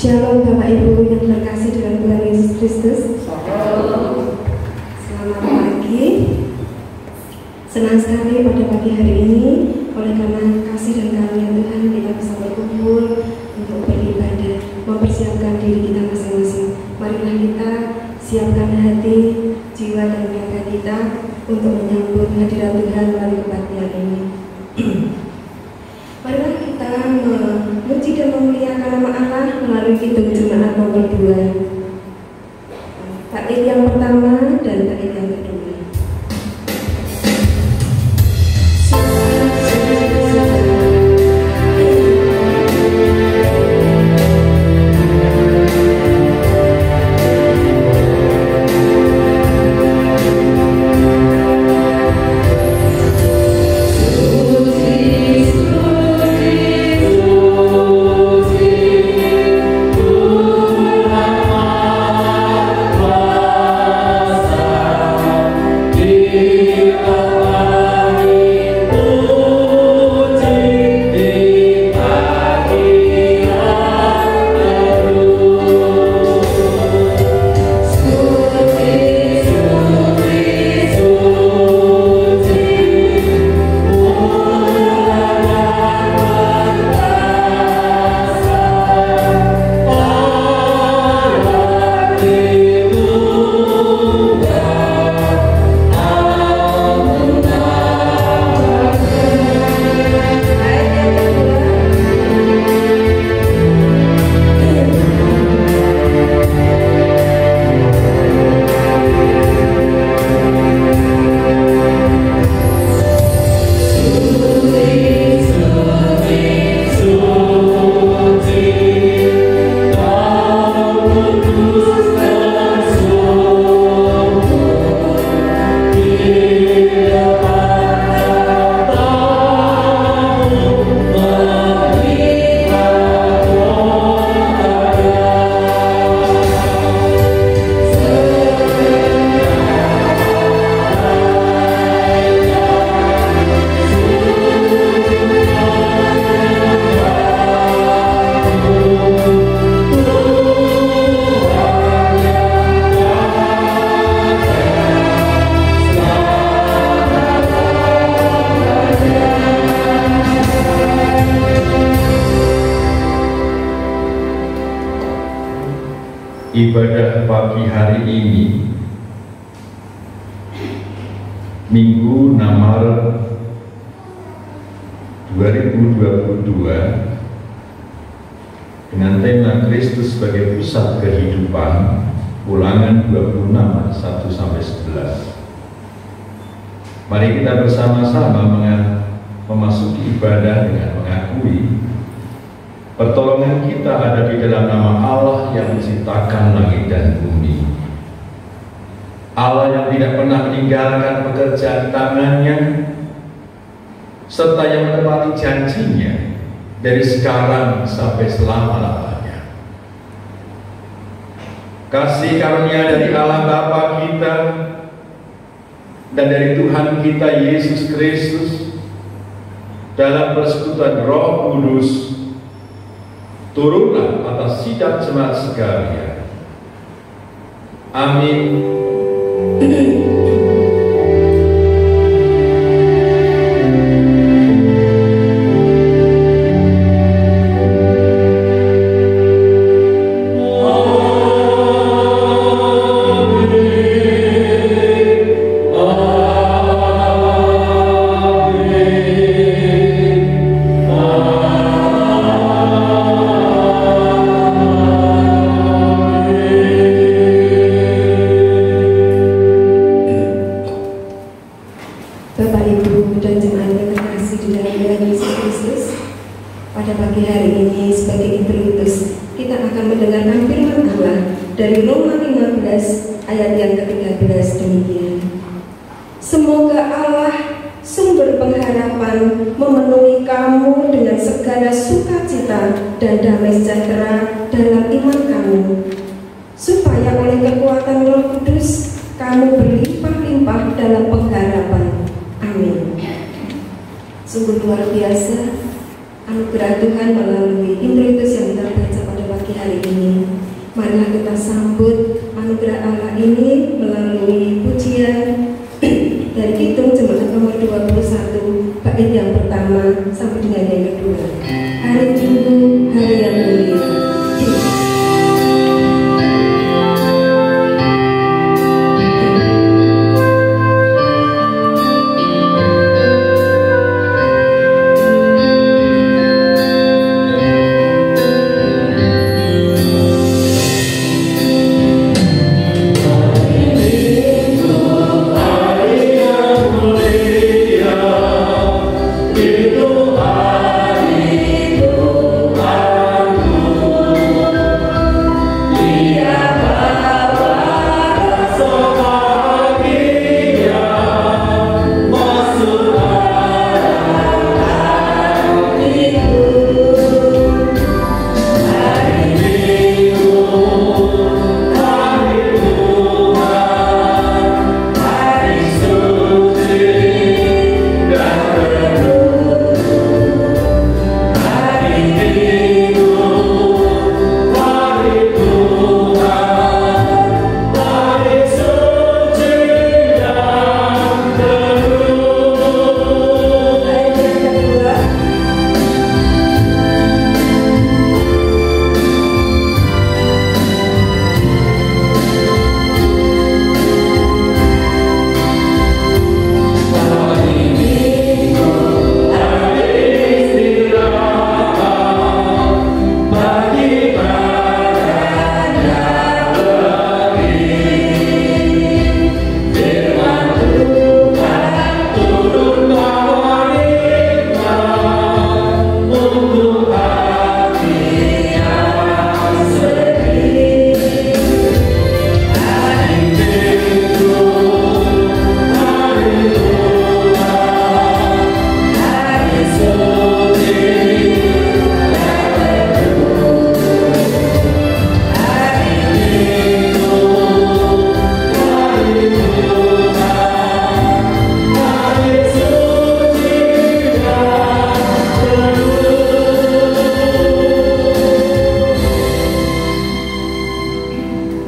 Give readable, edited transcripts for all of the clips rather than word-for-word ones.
Shalom Bapak Ibu yang terkasih dalam Tuhan Yesus Kristus. Selamat pagi. Senang sekali pada pagi hari ini oleh karena kasih dan karunia Tuhan kita bisa berkumpul untuk beribadah, mempersiapkan diri kita masing-masing. Marilah kita siapkan hati, jiwa dan raga kita untuk menyambut hadirat Tuhan melalui kebaktian ini. Marilah kita memuji dan memuliakan nama Allah melalui Kidung Jemaat nomor 2. Bait yang pertama dan bait yang kedua. Ibadah pagi hari ini Minggu 6 Maret 2022 dengan tema Kristus sebagai pusat kehidupan, Ulangan 26 1-11. Mari kita bersama-sama memasuki ibadah dengan mengakui pertolongan kita ada di dalam nama Allah yang menciptakan langit dan bumi. Allah yang tidak pernah meninggalkan pekerjaan tangannya, serta yang menepati janjinya dari sekarang sampai selama-lamanya. Kasih karunia dari Allah Bapa kita dan dari Tuhan kita Yesus Kristus dalam persekutuan Roh Kudus turunlah atas sidang jemaat sekalian. Amin. Sungguh luar biasa anugerah Tuhan melalui introitus yang kita baca pada pagi hari ini. Marilah kita sambut anugerah Allah ini melalui pujian dari Kidung Jemaat nomor 21, bait yang pertama sampai dengan yang kedua. Hari Minggu, hari yang mulia.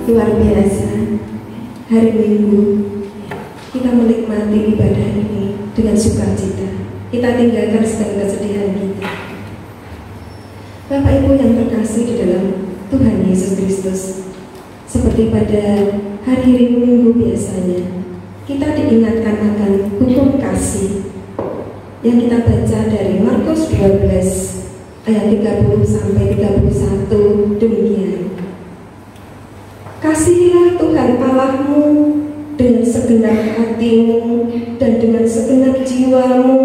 Luar biasa, hari Minggu kita menikmati ibadah ini dengan sukacita. Kita tinggalkan segala kesedihan kita. Bapak Ibu yang terkasih di dalam Tuhan Yesus Kristus, seperti pada hari Minggu biasanya kita diingatkan akan hukum kasih yang kita baca dari Markus 12 ayat 30 sampai 31 demikian. Kasihilah Tuhan Allahmu dengan segenap hatimu dan dengan segenap jiwamu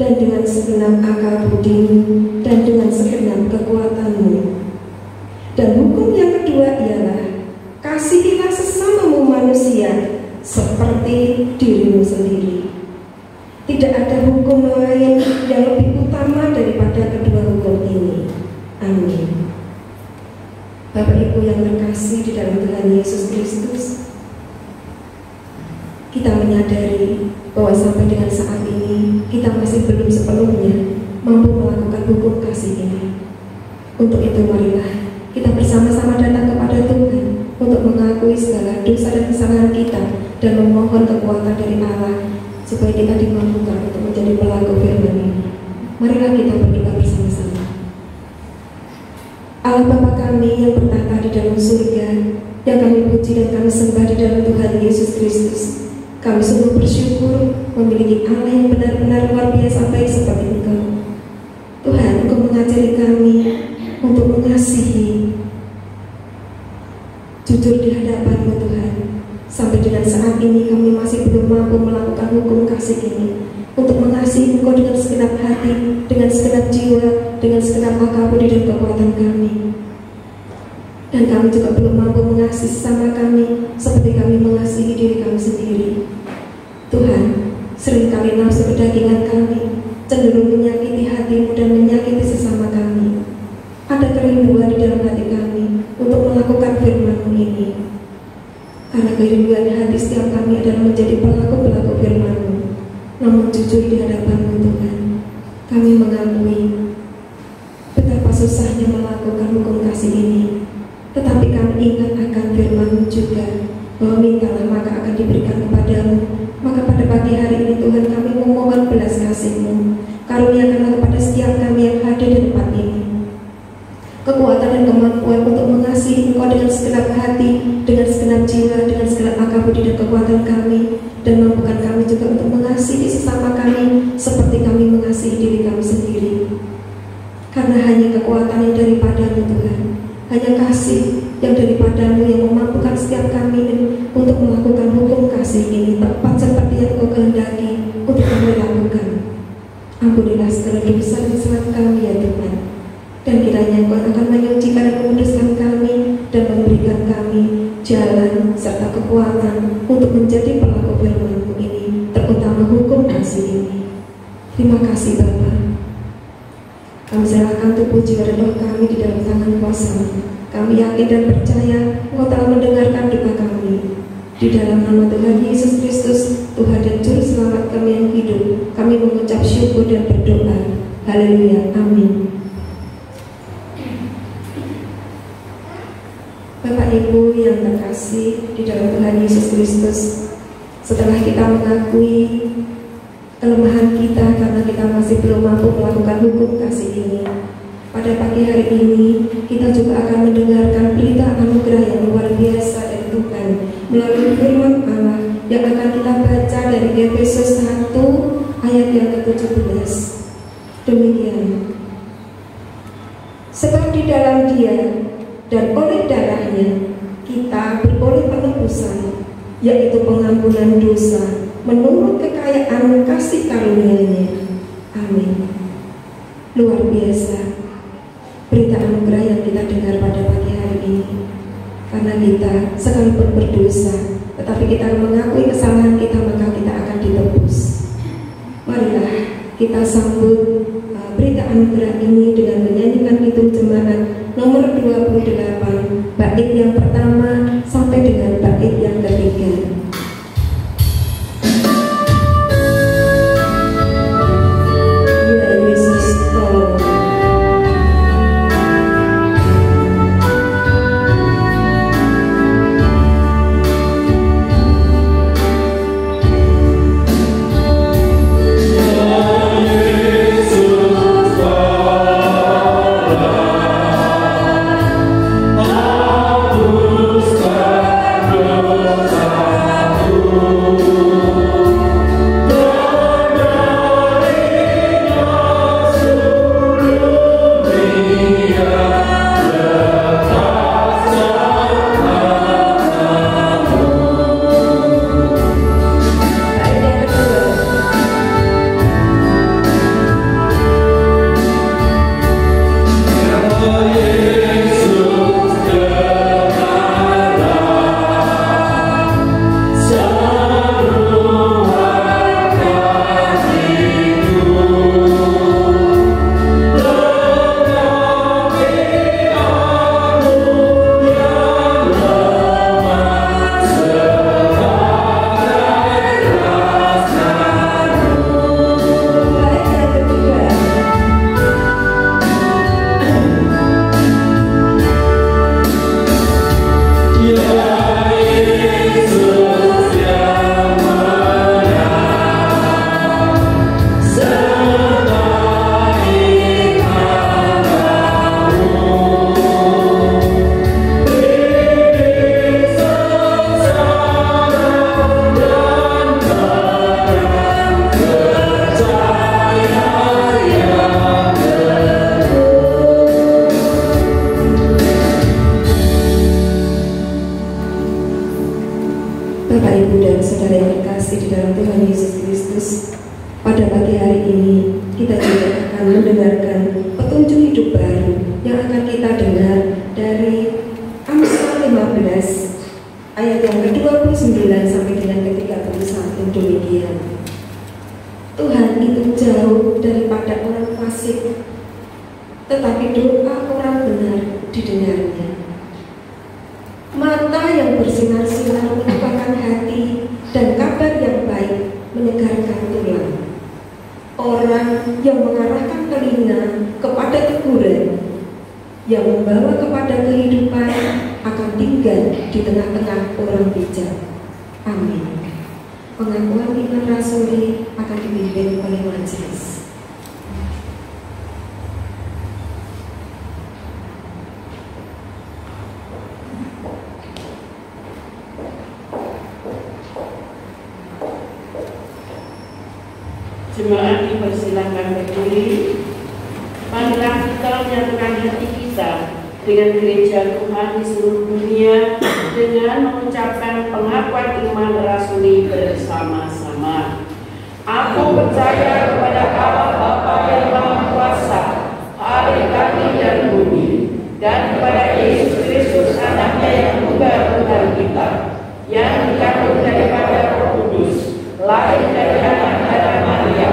dan dengan segenap akal budimu dan dengan segenap kekuatanmu. Dan hukum yang kedua ialah kasihilah sesamamu manusia seperti dirimu sendiri. Tidak ada hukum lain yang lebih utama daripada kedua hukum ini. Amin. Bapak Ibu yang terkasih di dalam Tuhan Yesus Kristus, kita menyadari bahwa sampai dengan saat ini kita masih belum sepenuhnya mampu melakukan hukum kasih ini. Untuk itu marilah kita bersama-sama datang kepada Tuhan untuk mengakui segala dosa dan kesalahan kita dan memohon kekuatan dari Allah supaya kita dimampukan untuk menjadi pelaku firman ini. Marilah kita berdoa bersama-sama. Allah Bapa kami yang bertata di dalam surga, yang kami puji dan kami sembah di dalam Tuhan Yesus Kristus, kami sungguh bersyukur memiliki Allah yang benar-benar luar biasa baik seperti Engkau. Tuhan, Engkau mengajari kami untuk mengasihi, jujur di hadapan-Mu Tuhan. Sampai dengan saat ini kami masih belum mampu melakukan hukum kasih ini, untuk mengasihi Engkau dengan segenap hati, dengan segenap jiwa, dengan segenap akal budi dan kekuatan kami. Dan kami juga belum mampu mengasihi sesama kami seperti kami mengasihi diri kami sendiri. Tuhan, seringkali nafsu kedagingan kami cenderung menyakiti hati-Mu dan menyakiti sesama kami. Ada kerinduan di dalam hati kami untuk melakukan firman-Mu ini. Karena kerinduan hati setiap kami adalah menjadi pelaku-pelaku firman-Mu. Namun jujur di hadapan-Mu Tuhan, kami mengakui betapa susahnya melakukan hukum kasih ini. juga bahwa mintalah maka akan diberikan kepadamu. Maka pada pagi hari ini Tuhan kami memohon belas kasih-Mu, karuniakanlah kepada setiap kami yang hadir di tempat ini kekuatan dan kemampuan untuk mengasihi Engkau dengan segenap hati, dengan segenap jiwa, dengan segenap akal budi dan kekuatan kami, dan mampukan kami juga untuk mengasihi sesama kami seperti kami mengasihi diri kami sendiri. Karena hanya kekuatan yang daripada-Mu Tuhan, hanya kasih yang daripada-Mu yang memampukan setiap kami untuk melakukan hukum kasih ini tepat seperti yang Engkau kehendaki untuk kami lakukan. Ampunilah segala dosa dan kesalahan kami ya Tuhan, dan kiranya Engkau akan menyucikan dan menguduskan kami dan memberikan kami jalan serta kekuatan untuk menjadi pelaku firman-Mu ini, terutama hukum kasih ini. Terima kasih Bapa. Kami serahkan tubuh, jiwa, dan roh kami di dalam tangan kuasa-Mu. Kami yakin dan percaya Engkau telah mendengarkan doa kami. Di dalam nama Tuhan Yesus Kristus, Tuhan dan Juru Selamat kami yang hidup, kami mengucap syukur dan berdoa. Haleluya, amin. Bapak Ibu yang terkasih di dalam Tuhan Yesus Kristus, setelah kita mengakui kelemahan kita karena kita masih belum mampu melakukan hukum kasih ini, pada pagi hari ini kita juga akan mendengarkan berita anugerah yang luar biasa dari Tuhan melalui firman Allah yang akan kita baca dari Efesus 1 ayat yang ke-17. Demikian. Sebab di dalam Dia dan oleh darahnya kita beroleh penebusan, yaitu pengampunan dosa menurut kekayaan kasih karunia-Nya. Amin. Luar biasa berita anugerah yang kita dengar pada pagi hari ini. Karena kita sekalipun berdosa, tetapi kita mengakui kesalahan kita, maka kita akan ditebus. Marilah kita sambut berita anugerah ini dengan menyanyikan kidung jemaat nomor 28, bait yang pertama sampai dengan bait yang ketiga. Ya Yesus, tolong. arogan di tengah-tengah orang bijak. Amin. Pengakuan iman rasuli akan dipimpin oleh majelis. Jemaat dipersilakan berdiri. Marilah kita menyatukan hati kita dengan gereja Tuhan di seluruh dunia dengan mengucapkan pengakuan iman rasuli bersama-sama. Aku percaya kepada Allah Bapa yang Maha Kuasa, Hari langit dan bumi, dan kepada Yesus Kristus Anaknya yang tunggal Tuhan kita, yang dikandung daripada Roh Kudus, lahir dari anak Maria,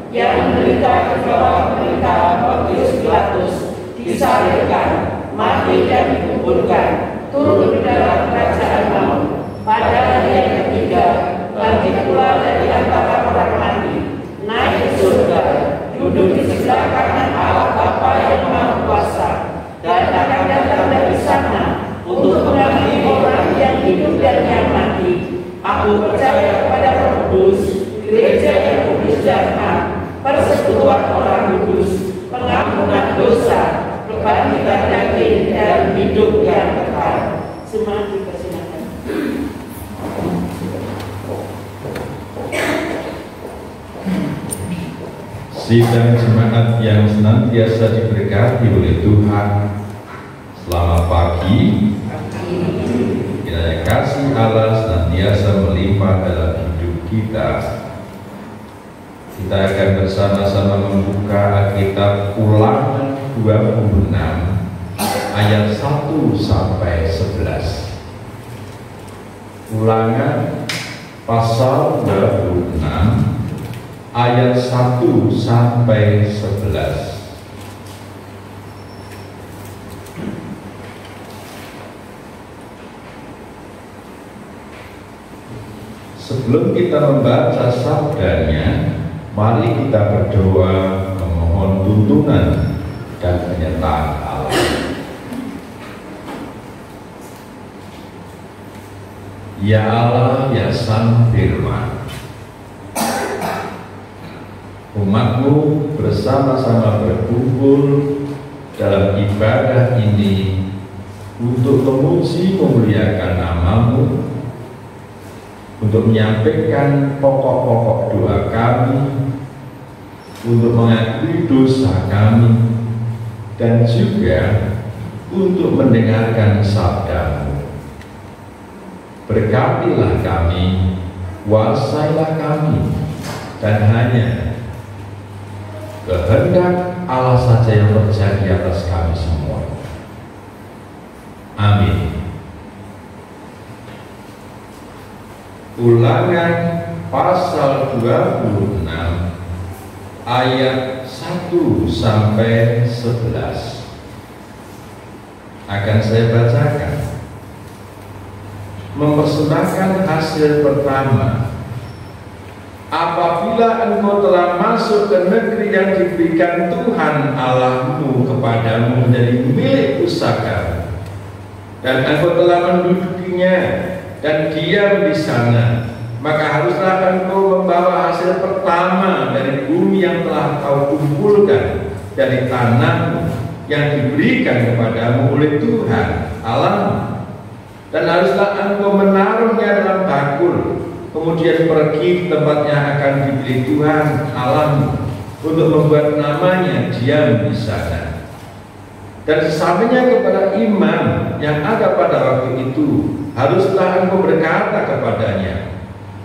yang menderita di bawah pemerintahan Pontius Pilatus, disalibkan, mati dan dikuburkan, turun ke dalam kerajaan maut, pada hari yang ketiga bangkit pula dari antara orang mati, naik ke surga, duduk di sebelah kanan Allah Bapa yang Maha Kuasa, dan akan datang dari sana untuk mengambil orang yang hidup dan yang mati. Aku percaya kepada Roh Kudus, gereja yang kudus dan am, persekutuan orang kudus, pengampunan dosa, kebangkitan daging dan hidup yang kekal. Semua dipersilakan. Sidang jemaat yang senantiasa diberkati oleh Tuhan, selamat pagi. Kiranya kasih Allah senantiasa melimpah dalam hidup kita. Kita akan bersama-sama membuka Alkitab Ulangan 26 ayat 1 sampai 11. Ulangan pasal 26 ayat 1 sampai 11. Sebelum kita membaca sabdanya, mari kita berdoa memohon tuntunan dan penyertaan Allah. Ya Allah, ya Sang Firman, umat-Mu bersama-sama berkumpul dalam ibadah ini untuk memuji memuliakan nama-Mu, untuk menyampaikan pokok-pokok doa kami, untuk mengakui dosa kami, dan juga untuk mendengarkan sabda-Mu. Berkatilah kami, kuasailah kami, dan hanya kehendak Allah saja yang terjadi atas kami semua. Amin. Ulangan pasal 26 ayat 1 sampai 11 akan saya bacakan. Mempersembahkan hasil pertama. Apabila engkau telah masuk ke negeri yang diberikan Tuhan Allahmu kepadamu menjadi milik pusaka, dan engkau telah mendudukinya dan diam di sana, maka haruslah engkau membawa hasil pertama dari bumi yang telah kau kumpulkan dari tanahmu yang diberikan kepadamu oleh Tuhan Allahmu, dan haruslah engkau menaruhnya dalam bakul, kemudian pergi ke tempat yang akan dipilih Tuhan Allahmu untuk membuat namanya diam di sana. Dan sesampainya kepada imam yang ada pada waktu itu, haruslah engkau berkata kepadanya,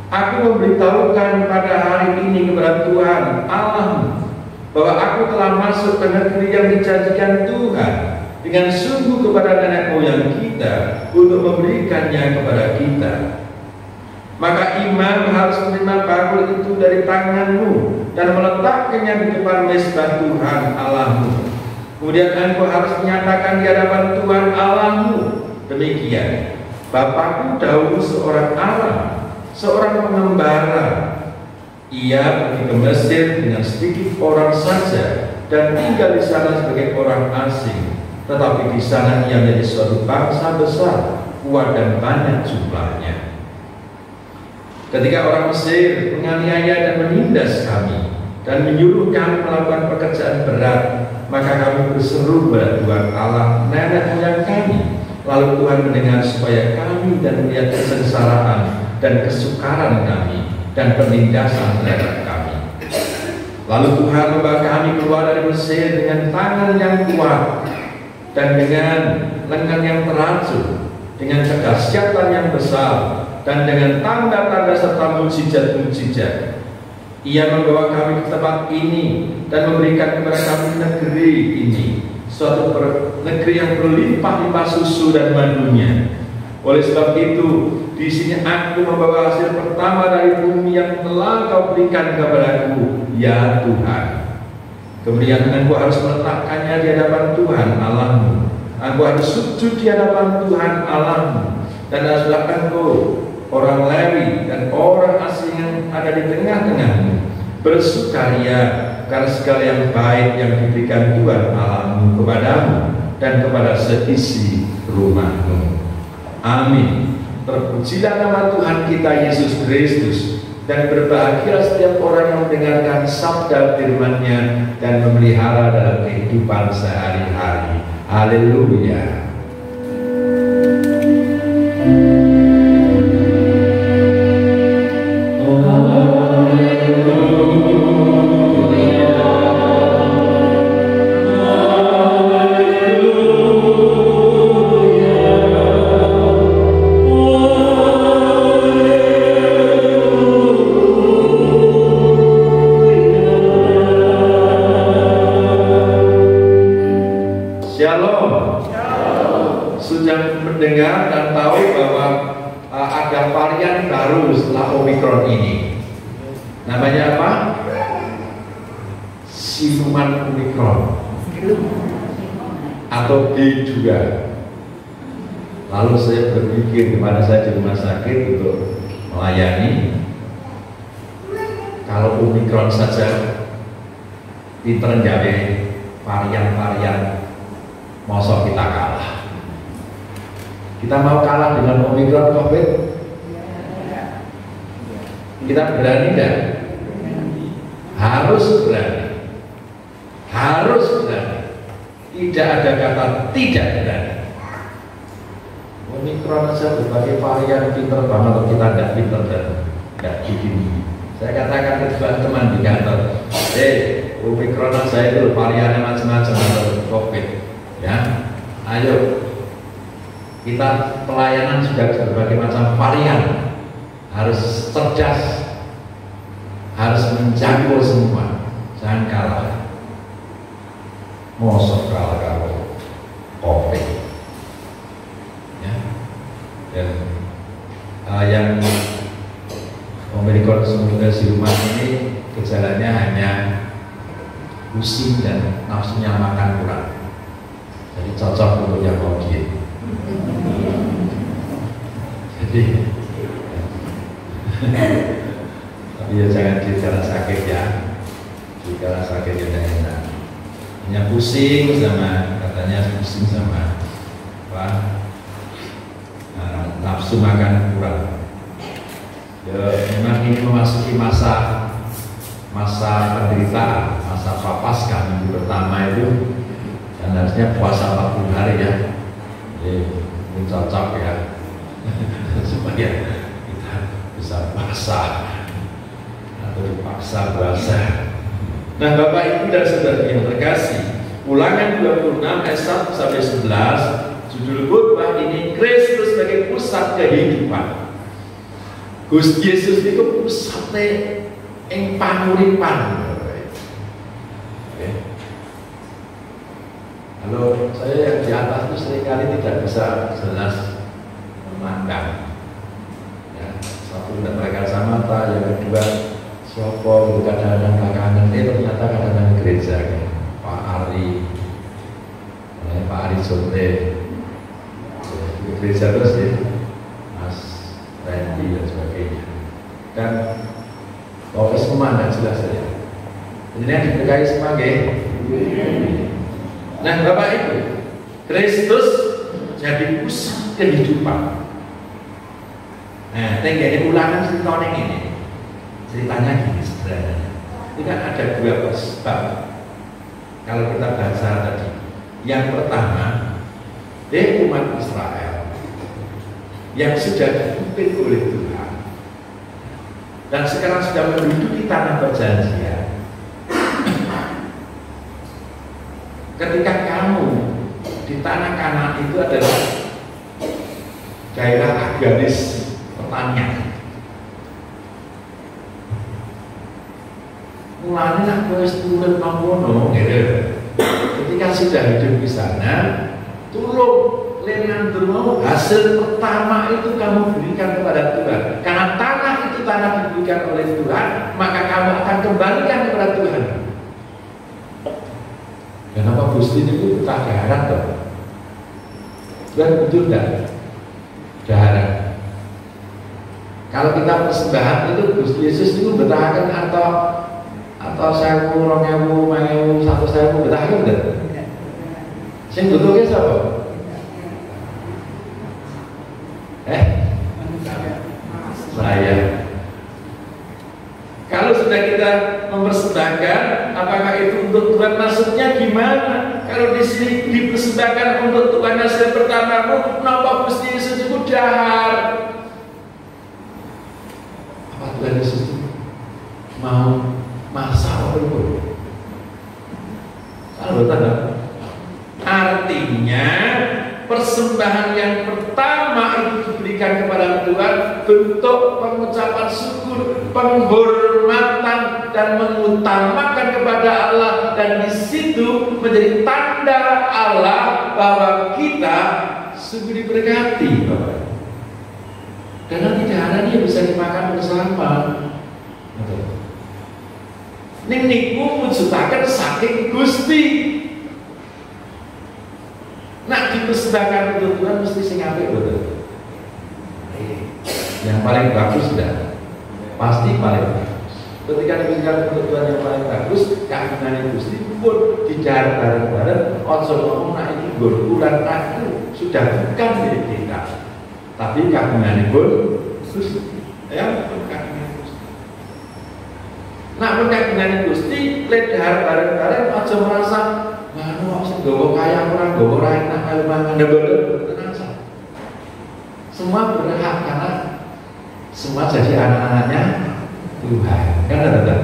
aku memberitahukan pada hari ini kepada Tuhan Allahmu bahwa aku telah masuk ke negeri yang dijanjikan Tuhan dengan sungguh kepada nenek moyang kita untuk memberikannya kepada kita. Maka imam harus menerima bakul itu dari tanganmu dan meletakkannya di depan mezbah Tuhan Allahmu. Kemudian engkau harus menyatakan di hadapan Tuhan Allahmu demikian: Bapakku dahulu seorang Aram, seorang pengembara. Ia pergi ke Mesir dengan sedikit orang saja dan tinggal di sana sebagai orang asing. Tetapi di sana ia menjadi suatu bangsa besar, kuat dan banyak jumlahnya. Ketika orang Mesir menganiaya dan menindas kami dan menyuruh kami melakukan pekerjaan berat, maka kami berseru kepada Tuhan Allah nenek moyang kami. Lalu Tuhan mendengar supaya kami dan melihat kesengsaraan dan kesukaran kami dan penindasan terhadap kami. Lalu Tuhan membawa kami keluar dari Mesir dengan tangan yang kuat dan dengan lengan yang teracun, dengan kedahsyatan yang besar, dan dengan tanda-tanda serta mujizat-mujizat. Ia membawa kami ke tempat ini dan memberikan kepada kami negeri ini, suatu negeri yang berlimpah-limpah susu dan madunya. Oleh sebab itu, di sini aku membawa hasil pertama dari bumi yang telah Kau berikan kepadaku, ya Tuhan. Kemudian engkau harus meletakkannya di hadapan Tuhan Allahmu. Engkau harus sujud di hadapan Tuhan Allahmu, dan haruslah engkau, orang Lewi dan orang asing yang ada di tengah-tengahmu, bersukaria karena segala yang baik yang diberikan Tuhan Allahmu kepadamu dan kepada seisi rumahmu. Amin. Terpujilah nama Tuhan kita Yesus Kristus, dan berbahagialah setiap orang yang mendengarkan sabda firman-Nya dan memelihara dalam kehidupan sehari-hari. Haleluya. Mendengar dan tahu bahwa ada varian baru setelah Omikron ini. Namanya apa? Siluman Omikron atau B2. Lalu saya berpikir kemana saya di rumah sakit untuk melayani. Kalau Omikron saja diterenjani varian-varian, masa kita kalah? Kita mau kalah dengan Omikron COVID? Kita berani enggak? Harus berani. Harus berani. Tidak ada kata tidak berani. Omikron saja berbagai varian, pinter banget, atau kita tidak pinter dan tidak begini. Saya katakan ke teman di kantor, Omikron saja itu variannya macam-macam atau COVID, ya. Ayo. Kita pelayanan sudah berbagai macam varian, harus cerdas, harus menjangkau semua, jangan kalah. Mosok kalah kalau COVID, ya. Dan yang Omikron siluman ini gejalanya hanya pusing dan nafsunya makan kurang, jadi cocok untuk yang mau diet. Jadi, tapi ya jangan dijalan sakit ya, dijalan sakit ya tidak enak. Hanya pusing sama, katanya pusing sama apa? Nafsu makan kurang. Ya, memang ini memasuki masa penderitaan, masa prapaskah minggu pertama itu, dan harusnya puasa 40 hari ya. Ini cocok ya. Supaya kita bisa puasa atau dipaksa puasa. Nah, Bapak Ibu dan Saudara yang terkasih, Ulangan 26 ayat 1 sampai 11, judul khotbah ini Kristus sebagai pusat kehidupan. Gusti Yesus itu pusatnya yang panguripan. Kalau saya yang di atas itu seringkali tidak bisa jelas memandang. Ya, satu tidak pakai kacamata, yang kedua sopo, kadang-kadang belakangan ternyata kadang-kadang gereja, Pak Ari Jonte, gereja terus ya, Mas Randy dan sebagainya. Dan fokus kemana jelas saja. Ini yang diberkahi sebagai. Nah, Bapak Ibu, Kristus jadi pusat kehidupan. Nah, ini ulangan ceritanya ini. Ceritanya gini sederhana. Ini kan ada dua sebab. Kalau kita baca tadi, yang pertama, umat Israel yang sudah dipimpin oleh Tuhan dan sekarang sudah menduduki tanah perjanjian. Ketika kamu di tanah Kanaan itu adalah daerah agraris pertanian. Mulanya nak wis turun mangkono gitu. Ketika sudah hidup di sana, tulung lenan dulu hasil pertama itu kamu berikan kepada Tuhan. Karena tanah itu tanah diberikan oleh Tuhan, maka kamu akan kembalikan kepada Tuhan. Kenapa Gusti itu tak daharan toh? Dan betul tidak? Daharan. Kalau kita persembahan itu Gusti Yesus itu bertahan atau 1.000, 2.000, 5.000, 1.000 bertahan enggak? Sing butuhnya siapa? Saya. Kalau sudah kita mempersembahkan, apakah itu untuk Tuhan? Maksudnya gimana? Kalau di sini dipersembahkan untuk Tuhan hasil pertamamu, kenapa Gusti Yesus itu dahar? Apa Tuhan Yesus itu mau masalah itu? Kalau tanda, artinya persembahan yang pertama itu diberikan kepada Tuhan bentuk pengucapan syukur, penghormatan dan mengutamakan kepada Allah, dan di situ menjadi tanda Allah bahwa kita sungguh diberkati, Bapak. Karena tidak ada dia bisa dimakan bersama. Ning niku mujudaken saking Gusti. Nak dipersembahkan untuk Tuhan mesti sing apik betul. Yang paling bagus sudah pasti paling bagus. Ketika diberikan untuk Tuhan yang paling bagus, kagungan Gusti pun dijar bareng-bareng. Ojo ngomong nak iki nggon ulan aku sudah bukan milik kita, tapi kagungan Gusti. Ya, kagungan Gusti. Nak kagungan Gusti, ledhar bareng-bareng. Ojo merasa mana sing gawa kaya orang gawa ora enak kaya mangan tenang saja. Semua berhak karena semua jadi anak-anaknya Tuhan. Kan ada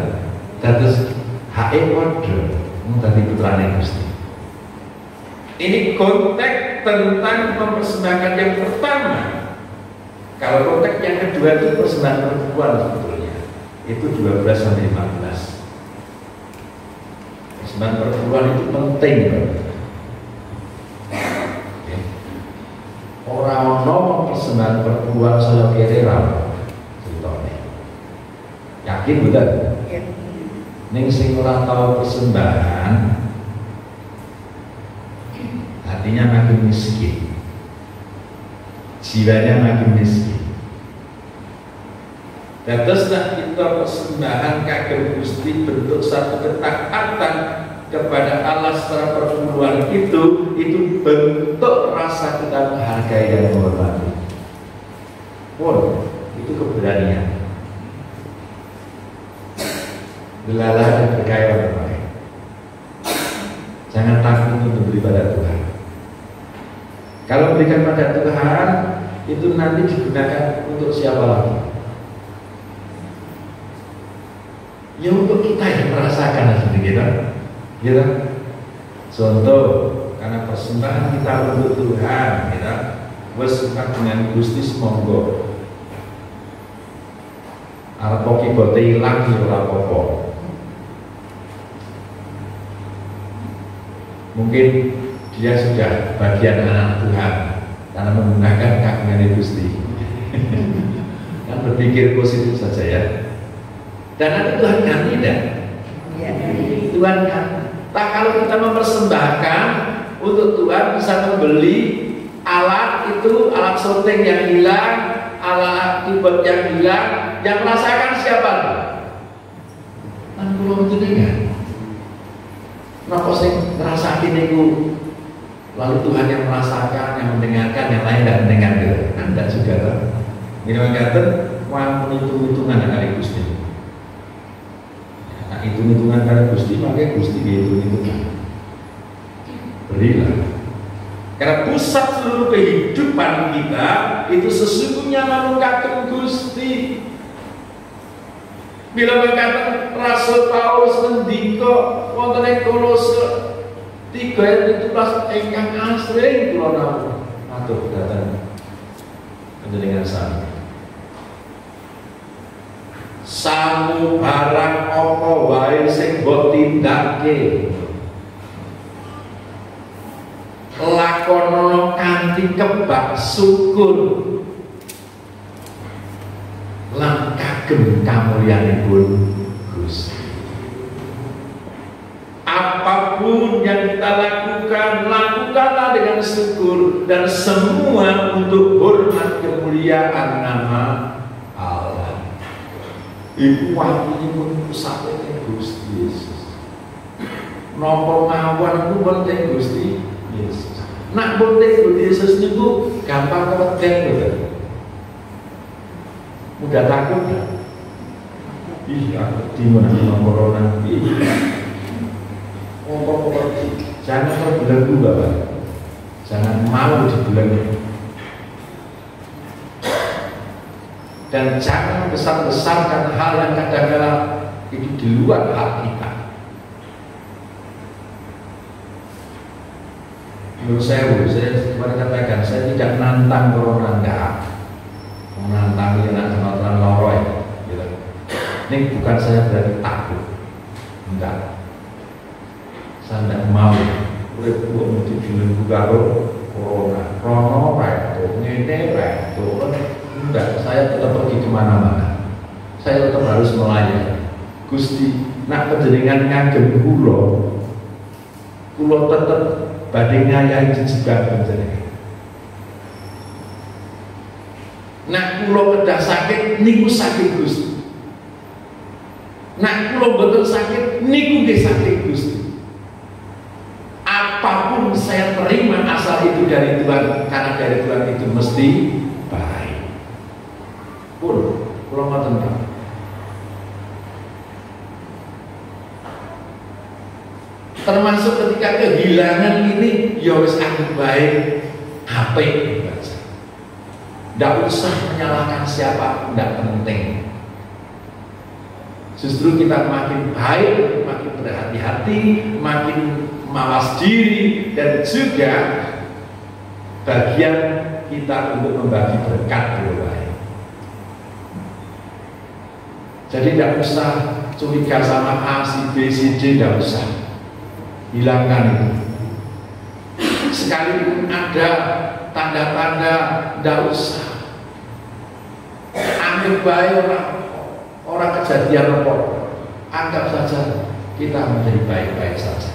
terus HE padha dadi putrane Gusti. Ini konteks tentang mempersembahkan yang pertama. Kalau konteks yang kedua itu persembahan perempuan sebetulnya. Itu 12 sampai 15. Persembahan perempuan itu penting, orang-orang persembahan perempuan saya kira ceritanya. Yakin betul? Ning sing ora tahu persembahan hatinya makin miskin, jiwanya makin miskin. Dan terus kita persembahan kagem Gusti bentuk satu ketaatan kepada Allah secara perpuluhan itu bentuk rasa kita menghargai dan menghormati. Pun itu keberanian. Belalah dan berkaya orang lain. Jangan takut untuk beri pada Tuhan. Kalau berikan pada Tuhan itu nanti digunakan untuk siapa lagi? Ya untuk kita yang merasakan sedikit, gitu. Contoh, karena persembahan kita untuk Tuhan, kita wes dengan Gusti semonggo. Arep poki bote ilang ora apa-apa. Mungkin dia sudah bagian anak Tuhan karena menggunakan kagungan Gusti. Kan berpikir positif saja ya. Dan nanti Tuhan ganti tidak? Tuhan ganti. Nah, kalau kita mempersembahkan untuk Tuhan bisa membeli alat itu, alat syuting yang hilang, alat keyboard yang hilang, yang merasakan siapa? Kan belum jenengan. Napa sing ngrasakne niku Lalu Tuhan yang merasakan, yang mendengarkan, yang lain tidak mendengarkan. Anda juga kan? Ini mengatakan, wah hitung-hitungan kali Gusti. Nah, hitung-hitungan kali Gusti, makanya Gusti hitung-hitungan. Berilah. Karena pusat seluruh kehidupan kita itu sesungguhnya namun kagum Gusti. Bila berkata Rasul Paulus mendika wonten ing Kolose 3:17 ingkang asring kula namung matur dhateng panjenengan sami. Samu barang apa wae sing mbok tindake lakonono kanthi kebak syukur lan kagem kamulyanipun Gusti. Apapun yang kita lakukan, lakukanlah dengan syukur dan semua untuk hormat kemuliaan nama Allah. Ibu waktu pun pusatnya Gusti Yesus. Nopo mawon itu penting Gusti Yesus. Nak penting Gusti Yesus niku gampang keweden betul. Mudah takut ya? Ih, aku dimana corona. Jangan terbelenggu Bapak. Jangan mau dibelenggu. Dan jangan besar-besarkan hal yang kadang-kadang itu di luar hak kita. Menurut saya kemarin katakan, saya tidak nantang corona, enggak. Menantang yang kenal loroi gitu. Ini bukan saya berarti takut, enggak. Saya tidak mau urip kok dibelenggu karo corona. Rono itu, ngene itu, enggak. Saya tetap pergi kemana-mana. Saya tetap harus melayani. Gusti, nak panjenengan ngagem kula tetap badhe ngayahi jejeban panjenengan. Nak kula kedah sakit niku sakit Gusti. Nak kula mboten sakit niku nggih sakit Gusti. Apapun saya terima asal itu dari Tuhan, karena dari Tuhan itu mesti baik. Pun kula ngoten Pak. Termasuk ketika kehilangan ini, ya wis aku baik, apik. Tidak usah menyalahkan siapa, tidak penting. Justru kita makin baik, makin berhati-hati, makin mawas diri, dan juga bagian kita untuk membagi berkat yang baik. Jadi tidak usah curiga sama A, si B, si D, tidak usah. Hilangkan itu. Sekalipun ada tanda-tanda, tidak usah. Anggap baik orang kejadian apa, anggap saja kita menjadi baik-baik saja.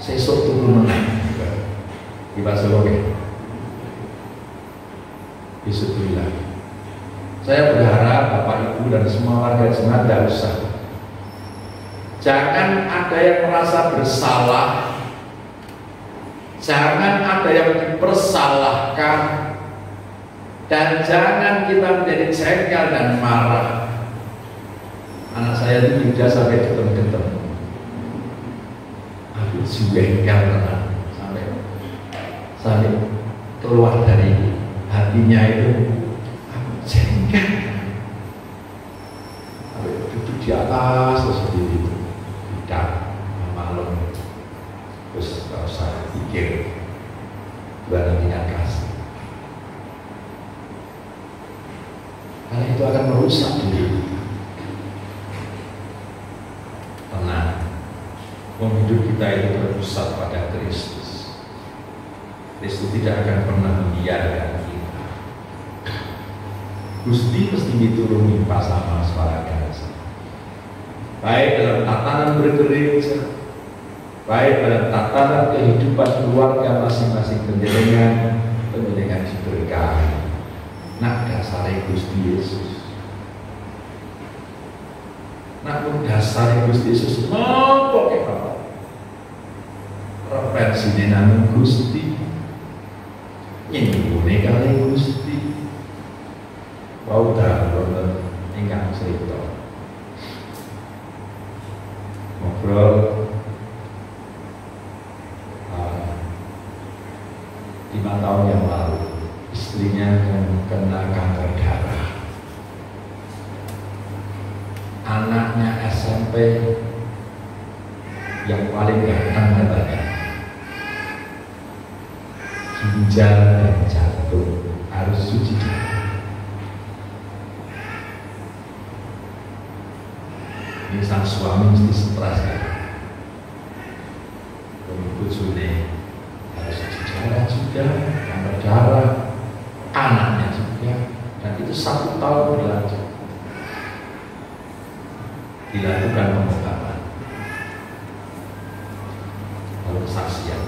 Sesuk turun menang di Pasoloke. Besok bilang, saya berharap Bapak Ibu dan semua warga jemaat tidak usah. Jangan ada yang merasa bersalah. Jangan ada yang dipersalahkan. Dan jangan kita menjadi jengkel dan marah. Anak saya itu tidak sampai getem-getem. Aku jengkel sampai keluar dari hatinya itu. Aku jengkel. Sampai duduk di atas seperti itu. Tidak malam. Terus tidak usah pikir. Tuhan tidak kasih. Karena itu akan merusak diri. Tenang. Hidup kita itu berpusat pada Kristus. Kristus tidak akan pernah membiarkan kita. Gusti mesti dituruni sama suara baik dalam tatanan bergereja, baik dalam tatanan kehidupan keluarga masing-masing penjenengan diberkahi. Nak dasare Gusti Yesus. Nak dasare Gusti Yesus. Napa kek Bapak? referensine namung Gusti, nyinggune kali Gusti. Wau dalem ingkang cerita ngobrol 5 tahun yang lalu, istrinya kena kanker darah. Anaknya SMP yang paling ganteng katanya, ginjal dan jantung harus cuci darah. Ini sang suami mesti stres kan, bojone harus cuci darah juga, kanker darah, anaknya juga, dan itu 1 tahun berlanjut. Dilakukan pengobatan, lalu kesaksian.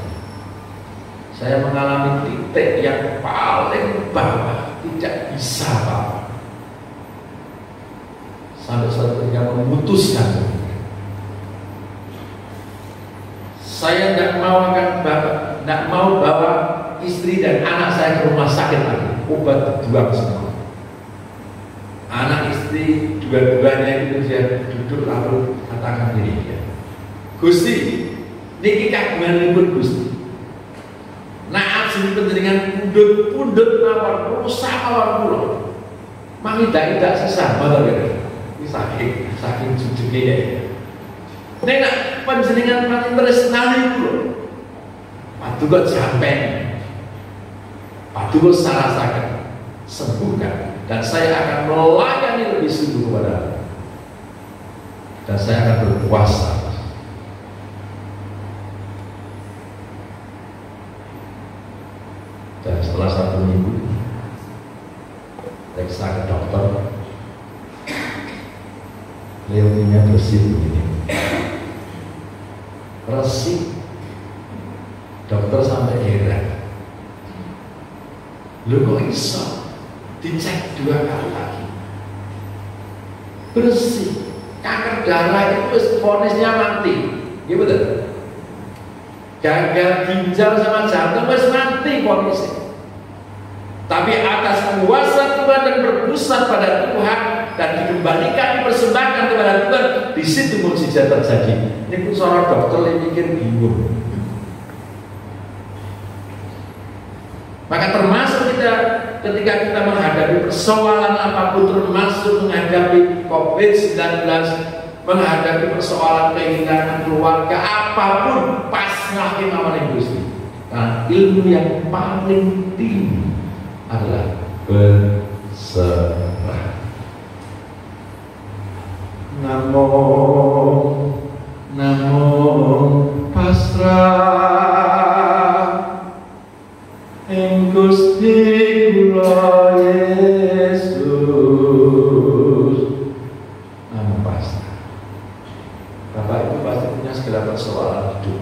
Saya mengalami titik yang paling bawah, tidak bisa apa-apa. Sampai suatu ketika memutuskan, saya tidak mau bawa istri dan anak saya ke rumah sakit lagi. Obat dibuang semua. Anak istri dua-duanya itu dia duduk lalu katakan diri dia, Gusti, niki kagunganipun Gusti. Naat sini penjenengan pundut mawon rusak mawon kula. Mangidak-idak sesah mboten nggih. Saking jujuke ya. Nek nak panjenengan paling tresnani kula. Paduka sampeyan. Paduka sarasaken, sembuhkan, dan saya akan melayani lebih sungguh kepada, dan saya akan berpuasa. Dan setelah 1 minggu periksa ke dokter, leukemia bersih begini, resik. Dokter sampai heran, lu kok iso? Dicek 2 kali lagi, bersih. Kanker darah itu vonisnya mati, iya betul. Gagal ginjal sama jantung wis mati vonisnya. Tapi atas kuasa Tuhan dan berpusat pada Tuhan dan dikembalikan, dipersembahkan kepada Tuhan, di situ mukjizat terjadi. Ini pun seorang dokter yang mikir bingung. Maka termasuk kita ketika kita menghadapi persoalan apapun, termasuk menghadapi COVID-19, menghadapi persoalan kehilangan keluarga, apapun, pasrahin amanah Gusti. Nah, ilmu yang paling tinggi adalah berserah. Namun pasrah ing Gusti kula Yesus. Namun pasrah. Bapak Ibu pasti punya segala persoalan hidup.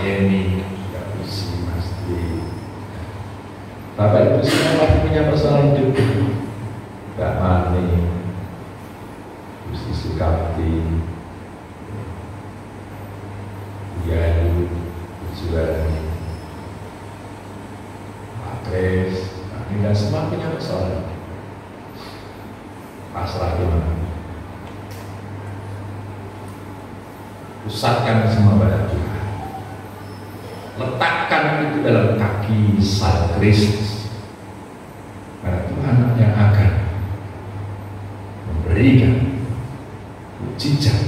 Ini tidak bisa pasti. Bapak Ibu semua pasti punya persoalan hidup. Mbak Mani, Gusti Sukapti, Yayu, Jualani, Pak Kris, dan semua punya persoalan. Pasrah gimana? Pusatkan semua pada Tuhan. Letakkan itu dalam kaki salib Kristus. Karena Tuhan yang akan memberikan mukjizat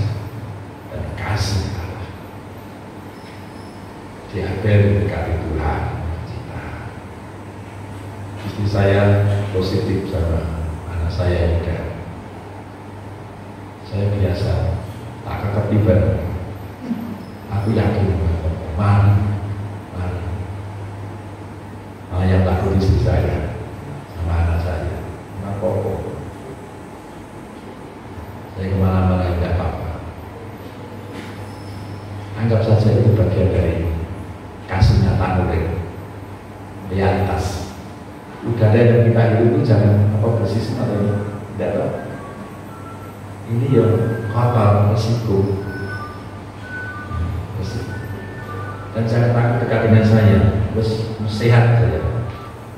dan kasih Allah. Diambil dekati Tuhan kita. Istri saya positif sama anak saya juga. Saya biasa tak ketiban. Aku yakin mari. Malah yang takut istri saya sama anak saya. Kenapa? Saya kemana-mana tidak apa-apa. Anggap saja itu bagian dari kasihnya Tanurek. Realitas udara yang kita hidup itu jangan bersih atau tidak. Ini ya kotor, resiko. dan jangan takut dekat dengan saya, terus sehat saja,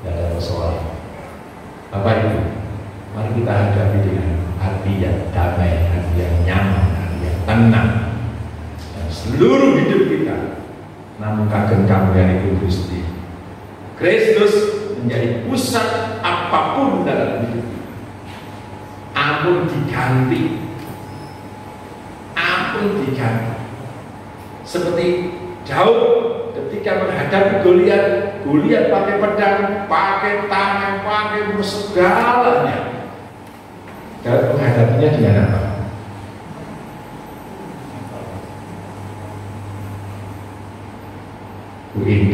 tidak ada persoalan. Apa itu? Mari kita hadapi dengan hati yang damai, hati yang nyaman, hati yang tenang, dan seluruh hidup kita namun kagem kambian itu Gusti Kristus menjadi pusat apapun dalam hidup. Ampun diganti, seperti Daud ketika menghadapi Goliat pakai pedang, pakai tangan, pakai segalanya. Daud menghadapinya dengan apa?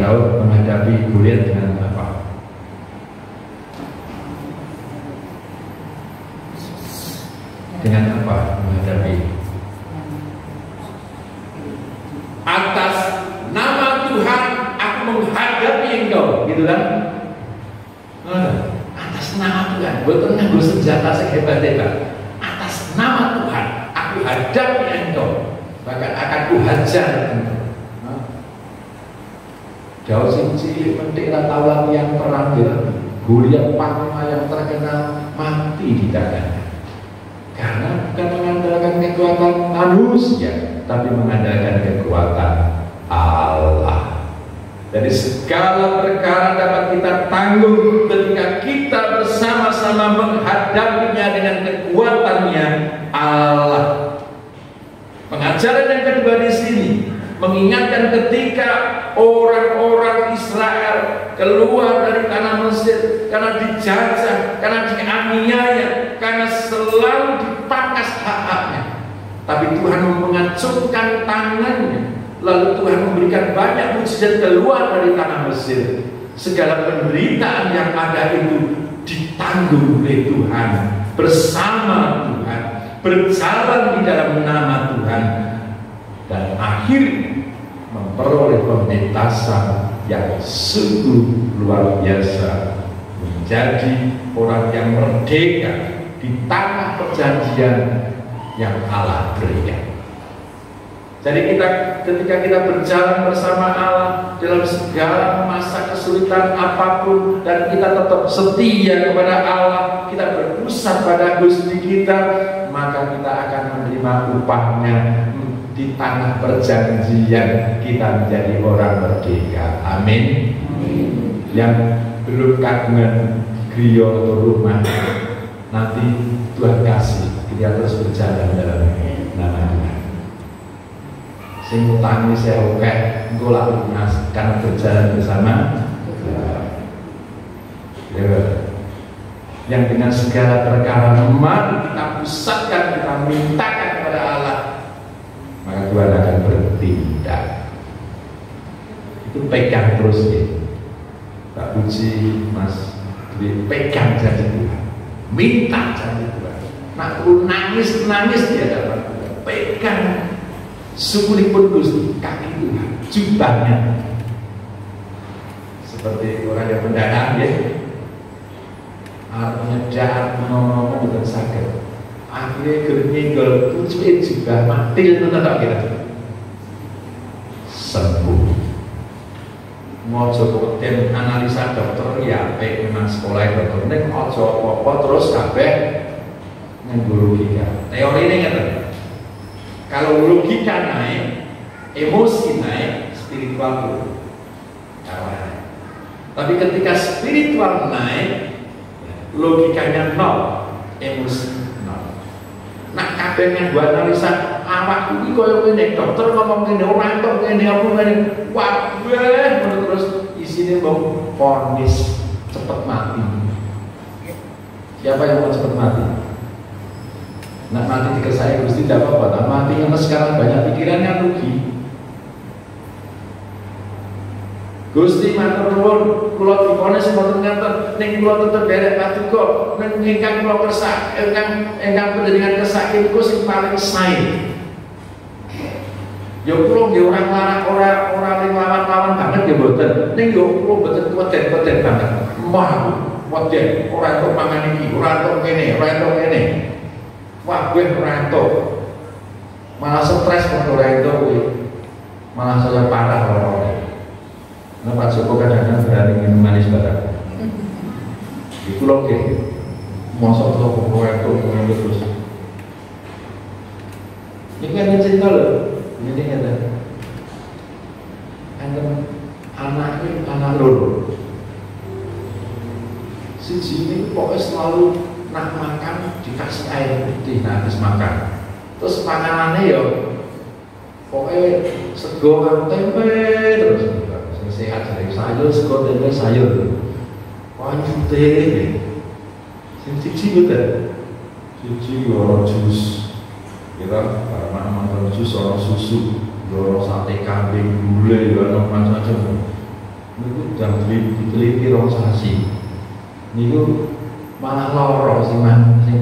Daud menghadapi Goliat dengan apa? Dengan apa menghadapi? Atas nama Tuhan aku menghadapi engkau, gitu kan? Atas nama Tuhan, betul nggak gue senjata sehebat-hebat. Atas nama Tuhan aku hadapi engkau, bahkan akan kuhajar engkau. Jauh cilik penting tahu latihan perang gitu. Goliat panglima yang terkenal mati di tangannya. Karena bukan mengandalkan kekuatan manusia, tapi mengandalkan kekuatan Allah. Jadi segala perkara dapat kita tanggung ketika kita bersama-sama menghadapinya dengan kekuatannya Allah. Pengajaran yang kedua di sini mengingatkan ketika orang-orang Israel keluar dari tanah Mesir karena dijajah, karena dianiaya, karena selalu dipangkas hak-haknya. Tapi Tuhan mengacungkan tangannya, lalu Tuhan memberikan banyak mukjizat keluar dari tanah Mesir. Segala penderitaan yang ada itu ditanggung oleh Tuhan, bersama Tuhan, berjalan di dalam nama Tuhan, dan akhirnya memperoleh pembentasan yang sungguh luar biasa, menjadi orang yang merdeka di tanah perjanjian yang Allah berikan. Jadi ketika kita berjalan bersama Allah dalam segala masa kesulitan apapun, dan kita tetap setia kepada Allah, kita berpusat pada Gusti kita, maka kita akan menerima upahnya di tanah perjanjian. Kita menjadi orang merdeka. Amin. Yang belum kagungan griya atau rumah, nanti Tuhan kasih kita terus berjalan dalam nama Tuhan. Sing utangi saya oke, engkau lalu lunas karena berjalan bersama. Yang dengan segala perkara mari kita pusatkan, kita mintakan kepada Allah, maka Tuhan akan bertindak. Itu pegang terus ya, Pak Puji, Mas, pegang janji Tuhan, minta janji Tuhan. Nak perlu nangis dia dapat Tuhan, pegang syukuripun Gusti, kaki Tuhan, jubahnya. Seperti orang yang mendadak ya, menyedak, ngomong bukan sakit. Akhirnya gernyenggol, pucuk juga mati itu tetap kita sembuh. Mojo koten analisa dokter ya, memang sekolah dokter ini mojo apa terus kabeh nganggo logika. Teori ini ngerti. Kalau logika naik, emosi naik, spiritual turun. Tapi ketika spiritual naik, logikanya nol, emosi. Nak kabehnya gua analisa awakku iki koyo ngene, dokter ngomong ngene, ora entuk ngene apa ngene. Wabeh terus isine mbok vonis cepet mati. Siapa yang mau cepet mati? Nak mati dikersai Gusti tidak apa-apa, tak mati yang sekarang banyak pikirannya rugi. Gusti matur nuwun, kula diponis mboten ngaten, ning kula tetep derek paduka, ning ingkang kula kersak, ingkang panjenengan kersak niku sing paling sae. Ya kula nggih ora lawan banget ya mboten, ning yo kula mboten weden banget. Mah weden, ora entuk mangan iki, ora entuk kene. Wah, gue ora entuk. Malah stres kok ora entuk kuwi. malah saya parah orang-orang. Nah Pak Joko kadang-kadang berani minum manis barang. Itu loh mosok toko proyek terus. Ini kan cerita loh. Ini ada anaknya anak loro. Siji ini pokoknya selalu nak makan dikasih air putih habis makan. Terus makanannya ya pokoknya sego karo tempe terus sehat dari sayur sego tempe sayur. Wah putih. Sing siji betul. Siji ora jus. Kira karena mantan jus ora susu, ora sate kambing, gulai, ora macam-macam. Niku jam diteliti rong sasi. Niku malah loro sing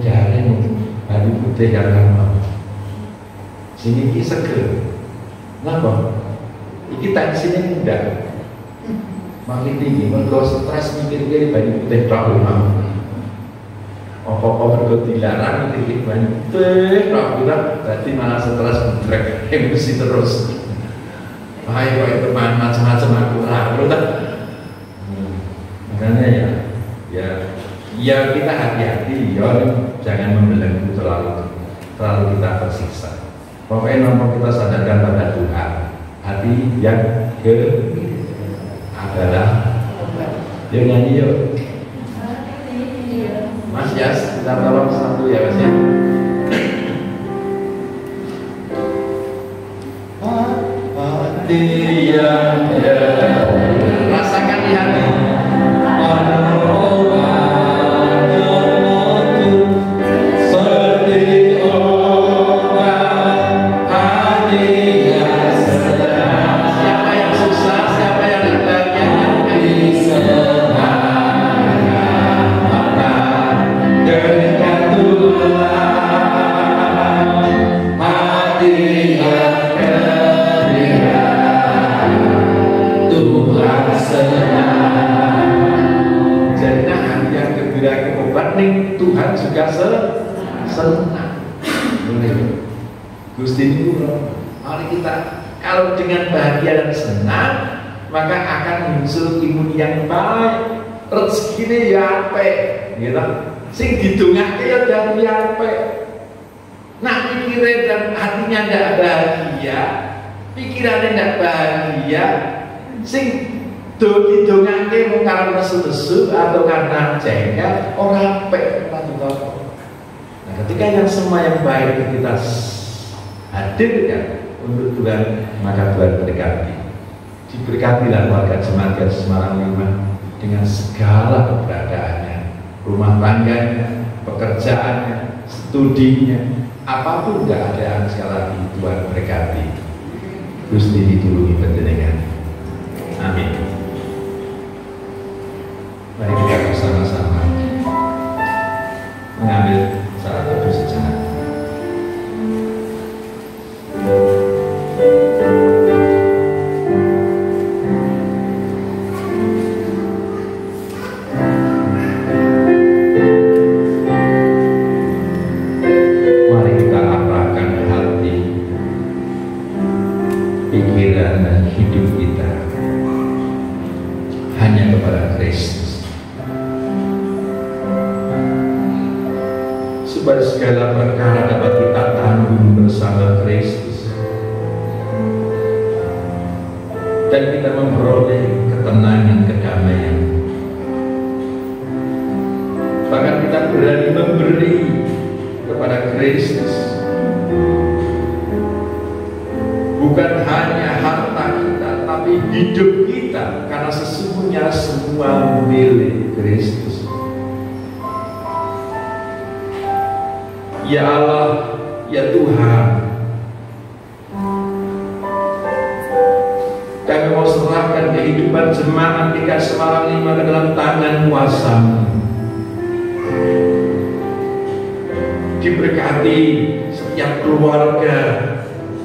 jare hari putih kan mau. Sing iki seger. Napa? Iki tensinya mudah. Makin tinggi, mergo stres mikir-mikir banyu putih tok mau. Apa-apa mergo dilarang iki banyu putih tok berarti malah stres budrek emosi terus. Ayo itu macam-macam aku ora tak. Makanya ya kita hati-hati ya, jangan membelenggu terlalu kita tersiksa. Pokoknya nomor kita sadarkan pada Tuhan. Hati yang adalah dia nyanyi yuk. Mas Yas, kita tolong satu ya Mas ya. Hati yang rasakan di hati. Tuhan juga senang. Gusti itu mari kita kalau dengan bahagia dan senang maka akan muncul imun yang baik, rezeki ya apik, gitu. Sing didongake ya dadi apik. Nah pikiran dan hatinya tidak bahagia, pikirannya tidak bahagia, sing didongake mung karena nesu-nesu atau karena jengkel ora apik. Nah, ketika yang semua yang baik itu kita hadirkan untuk Tuhan, maka Tuhan berkati. Diberkatilah warga jemaat Semarang 5 dengan segala keberadaannya, rumah tangganya, pekerjaannya, studinya, apapun keadaan sekali lagi Tuhan berkati. Gusti ditulungi panjenengan. Amin. Mari kita bersama-sama mengambil saat teduh sejenak. Mari kita arahkan hati, pikiran dan hidup kita hanya kepada Kristus. Supaya segala perkara dapat kita tanggung bersama Kristus dan kita memperoleh ketenangan, kedamaian. Bahkan kita berani memberi kepada Kristus, bukan hanya harta kita, tapi hidup kita, karena sesungguhnya semua milik Kristus. Ya Allah, ya Tuhan, kami mau serahkan kehidupan jemaat GKI Semarang 5 ke dalam tangan kuasa-Mu. Diberkati setiap keluarga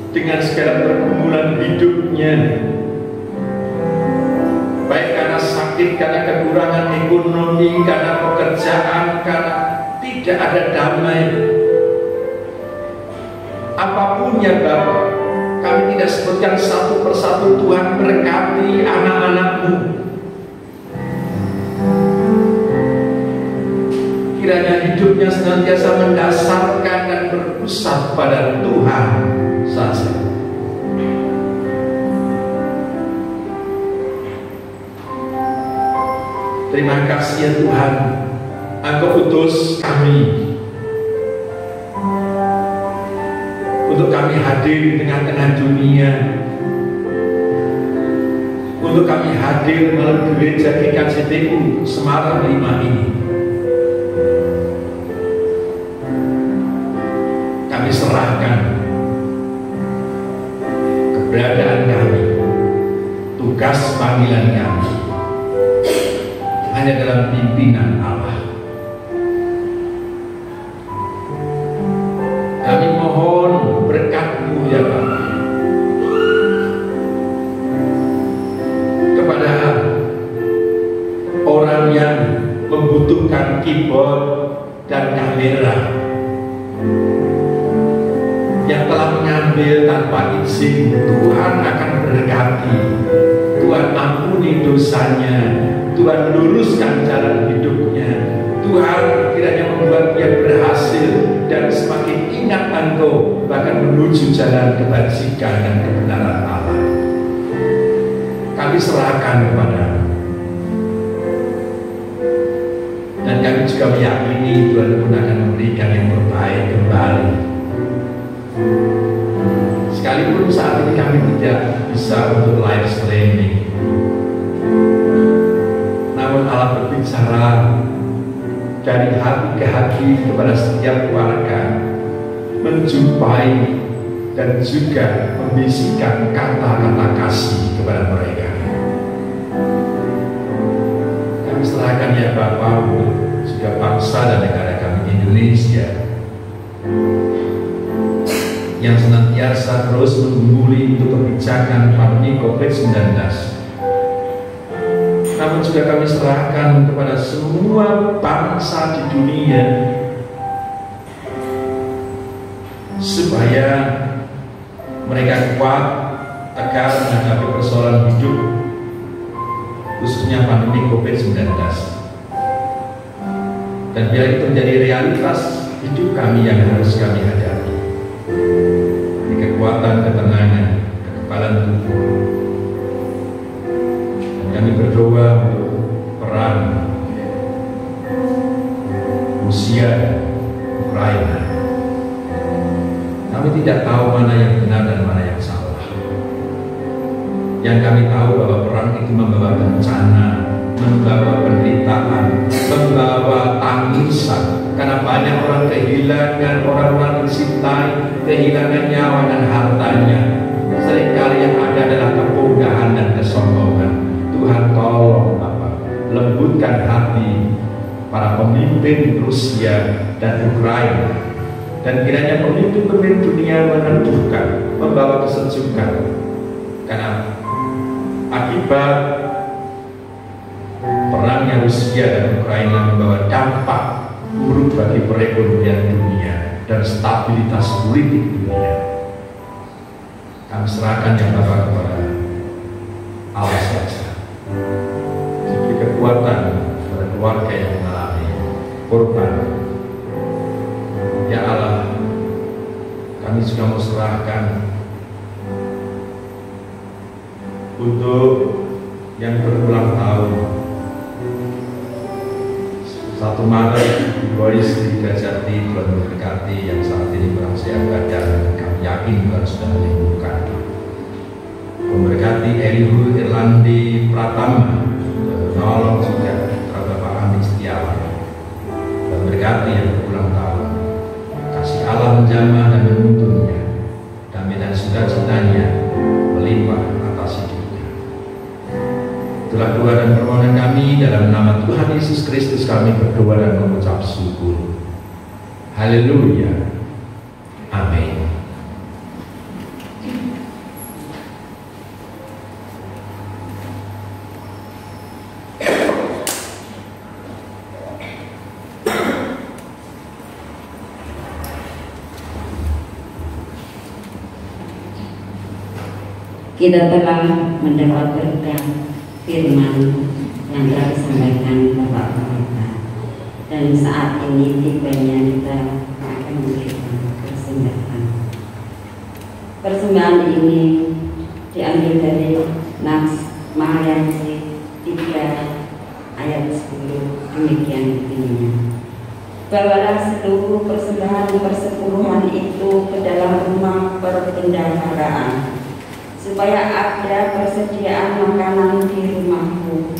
dengan segala pergumulan hidupnya, baik karena sakit, karena kekurangan ekonomi, karena pekerjaan, karena tidak ada damai. Apapun ya Bapak, Kami tidak sebutkan satu persatu. Tuhan berkati anak-anak-Mu. Kiranya hidupnya senantiasa mendasarkan dan berpusat pada Tuhan saja. Terima kasih ya Tuhan, Engkau utus kami untuk kami hadir di tengah-tengah dunia, untuk kami hadir melalui gereja GKJTU Semarang 5 ini. Kami serahkan keberadaan kami, tugas panggilan kami hanya dalam pimpinan Allah. Kami mohon berkat-Mu ya Bapa kepada orang yang membutuhkan keyboard dan kamera, yang telah mengambil tanpa izin. Tuhan akan berkati, Tuhan ampuni dosanya, Tuhan luruskan jalan hidupnya, Tuhan kiranya membuat dia berhasil dan semakin ingat Engkau, bahkan menuju jalan kebajikan dan kebenaran Allah. Kami serahkan kepada-Mu, dan kami juga meyakini Tuhan pun akan memberikan yang terbaik kembali. Sekalipun saat ini kami tidak bisa untuk live streaming, namun Allah berbicara dari hati ke hati kepada setiap warga, menjumpai dan juga membisikkan kata-kata kasih kepada mereka. Kami serahkan ya Bapa untuk juga bangsa dan negara kami Indonesia, yang senantiasa terus menggumuli untuk kebijakan pandemi COVID-19. Namun juga kami serahkan kepada semua bangsa di dunia, supaya mereka kuat, tegar menghadapi persoalan hidup, khususnya pandemi COVID-19. Dan biar itu menjadi realitas hidup kami yang harus kami hadapi. Kekuatan, ketenangan, kekebalan tubuh. Dan kami berdoa untuk perang Rusia dan Ukraina. Kami tidak tahu mana yang benar dan mana yang salah. Yang kami tahu bahwa perang itu membawa bencana, membawa penderitaan, membawa tangisan, karena banyak orang kehilangan orang-orang yang dicintai, kehilangan nyawa dan hartanya. Seringkali yang ada adalah kemudahan dan kesombongan. Tuhan tolong Bapak, lembutkan hati para pemimpin Rusia dan Ukraina, dan kiranya pemimpin-pemimpin dunia meneduhkan, membawa kesejukan, karena akibat perangnya Rusia dan Ukraina membawa dampak buruk bagi perekonomian dunia dan stabilitas politik dunia. Kami serahkan yang Bapak kepada Allah saja. Diberi kekuatan kepada keluarga yang mengalami korban. Ya Allah, kami juga mau serahkan untuk yang berulang tahun 1 Maret Glory Sri Kajati, Tuhan memberkati yang saat ini kurang sehat badan. Kami yakin Tuhan sudah menyembuhkan. Memberkati Elihu Irlandi Pratama, menolong juga Bapak Andi Setiawan. Memberkati yang berulang tahun, kasih Allah menjamah dan menuntunnya, damai dan sukacitanya melimpah atas hidupnya. Itulah doa dan permohonan kami, dalam nama Tuhan Yesus Kristus kami berdoa dan mengucap syukur. Haleluya. Amin. Kita telah mendapat berkat firman yang telah disampaikan Bapak Pendeta, dan saat ini tibanya kita akan memberikan persembahan. Persembahan ini diambil dari Nats Mahayatsi 3 ayat 10, demikian bunyinya. Bawalah seluruh persembahan persepuluhan itu ke dalam rumah perbendaharaan, supaya ada persediaan makanan di rumahku,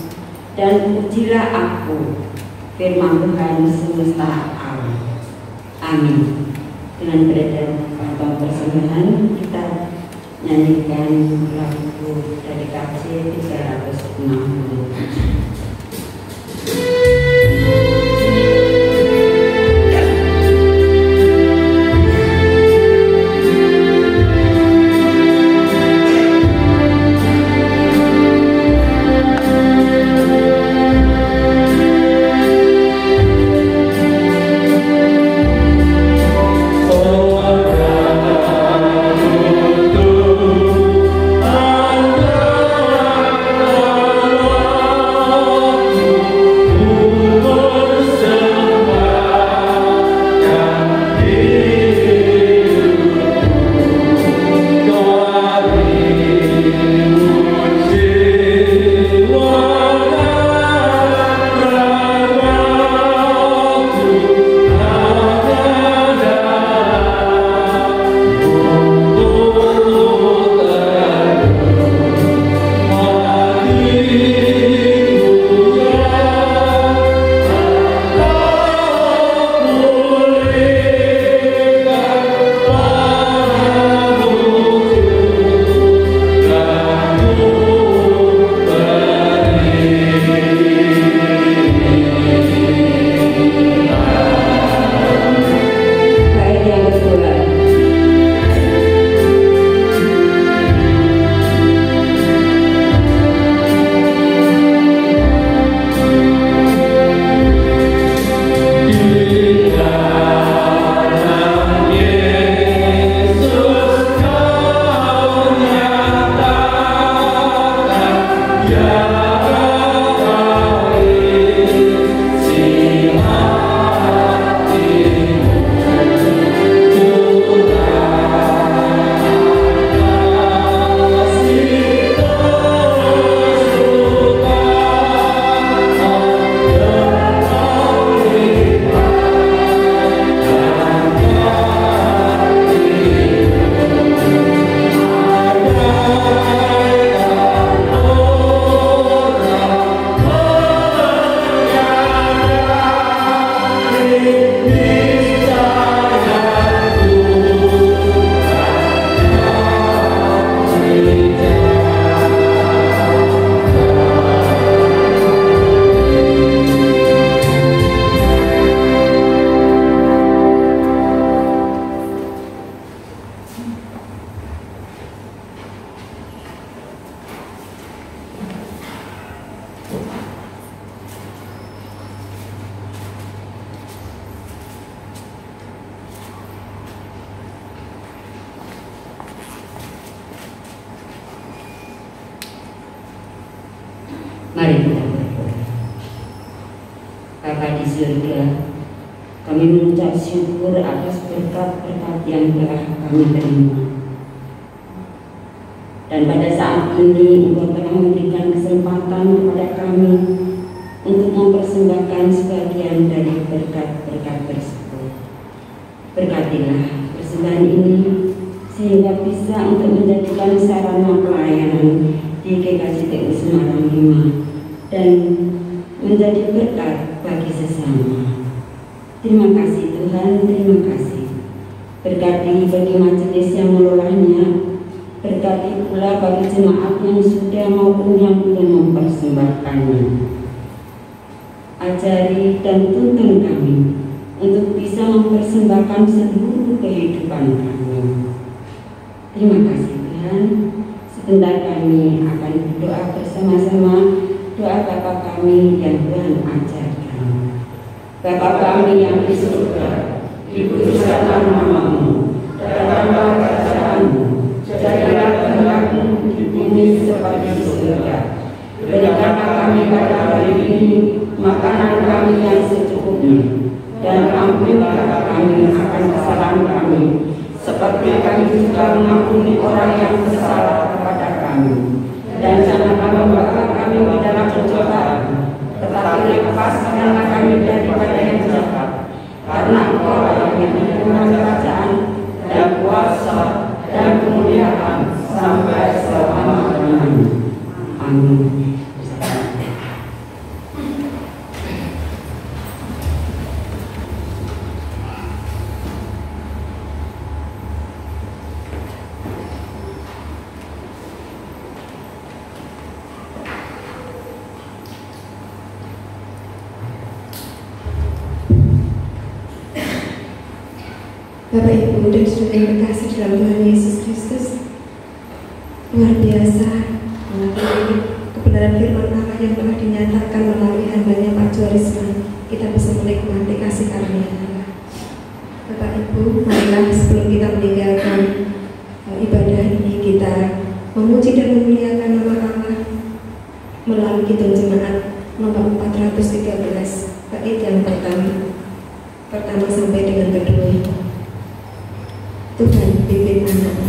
dan pujilah aku, firman Tuhan semesta alam. Amin. Dengan beredar atau persembahan, kita nyanyikan lagu dari KC 360. Mari kita berdoa. Bapa di surga, kami mengucap syukur atas berkat-berkat yang telah kami terima. Dan pada saat ini Engkau telah memberikan kesempatan kepada kami untuk mempersembahkan sebagian dari berkat-berkat tersebut. Berkatilah persembahan ini sehingga bisa untuk menjadikan sarana pelayanan di GKJTU Semarang 5 dan menjadi berkat bagi sesama. Terima kasih Tuhan, terima kasih. Berkati bagi majelis yang mengelolanya, berkati pula bagi jemaat yang sudah maupun yang belum mempersembahkannya. Ajari dan tuntun kami untuk bisa mempersembahkan seluruh kehidupan kami. Terima kasih Tuhan. Sebentar kami akan berdoa bersama-sama doa Bapa kami yang Tuhan ajarkan. Bapa kami yang di surga, dikuduskanlah namamu, datanglah kerajaanmu, jadilah kehendakmu di bumi seperti di surga. Berikanlah kami pada hari ini makanan kami yang secukupnya, dan ampunilah kami akan kesalahan kami, seperti kami juga mengampuni orang yang bersalah kepada kami. Dan janganlah membawa kami ke dalam pencobaan, tetapi lepaskanlah kami daripada yang jahat. Karena Engkau yang mempunyai kerajaan dan kuasa dan kemuliaan sampai selama-lamanya. Amin. Bapak, Ibu, dan saudara yang terkasih dalam Tuhan Yesus Kristus, luar biasa melalui kebenaran firman Allah yang telah dinyatakan melalui hambanya Pak Jorisman, kita bisa menikmati kasih karunia Allah. Bapak, Ibu, marilah sebelum kita meninggalkan ibadah ini, kita memuji dan memuliakan nama Allah melalui kidung jemaat nomor 413 bait yang pertama sampai dengan kedua. Tuhan pimpin anak.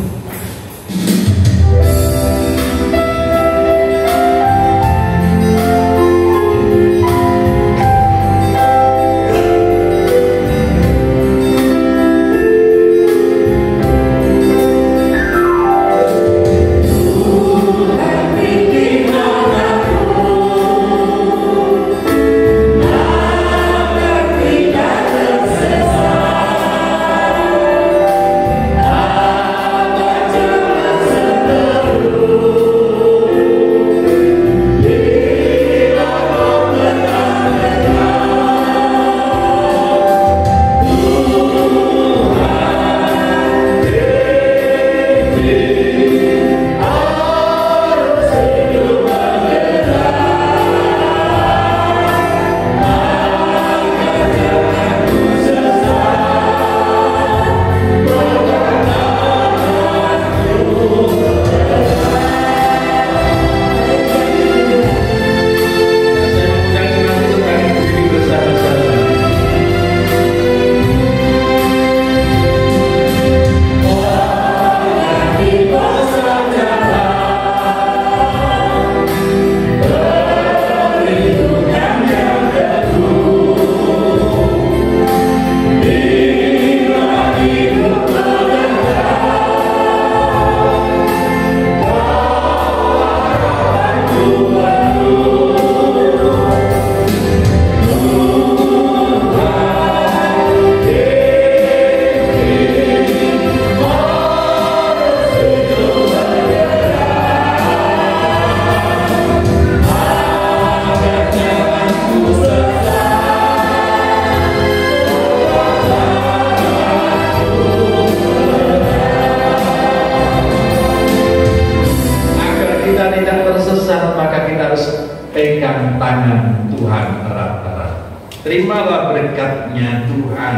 pegang tangan Tuhan erat-erat. Terimalah berkatnya Tuhan.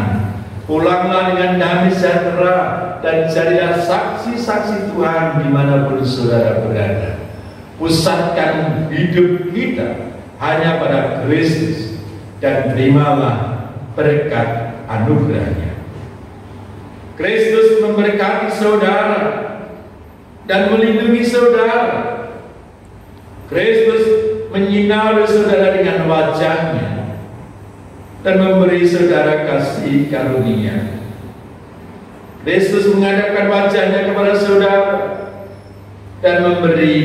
Pulanglah dengan damai sejahtera dan jadilah saksi-saksi Tuhan dimanapun saudara berada. Pusatkan hidup kita hanya pada Kristus dan terimalah berkat anugerahnya. Kristus memberkati saudara dan melindungi saudara. Kristus menyinari saudara dengan wajahnya dan memberi saudara kasih karunia. Kristus menghadapkan wajahnya kepada saudara dan memberi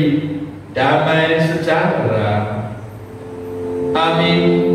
damai sejahtera. Amin.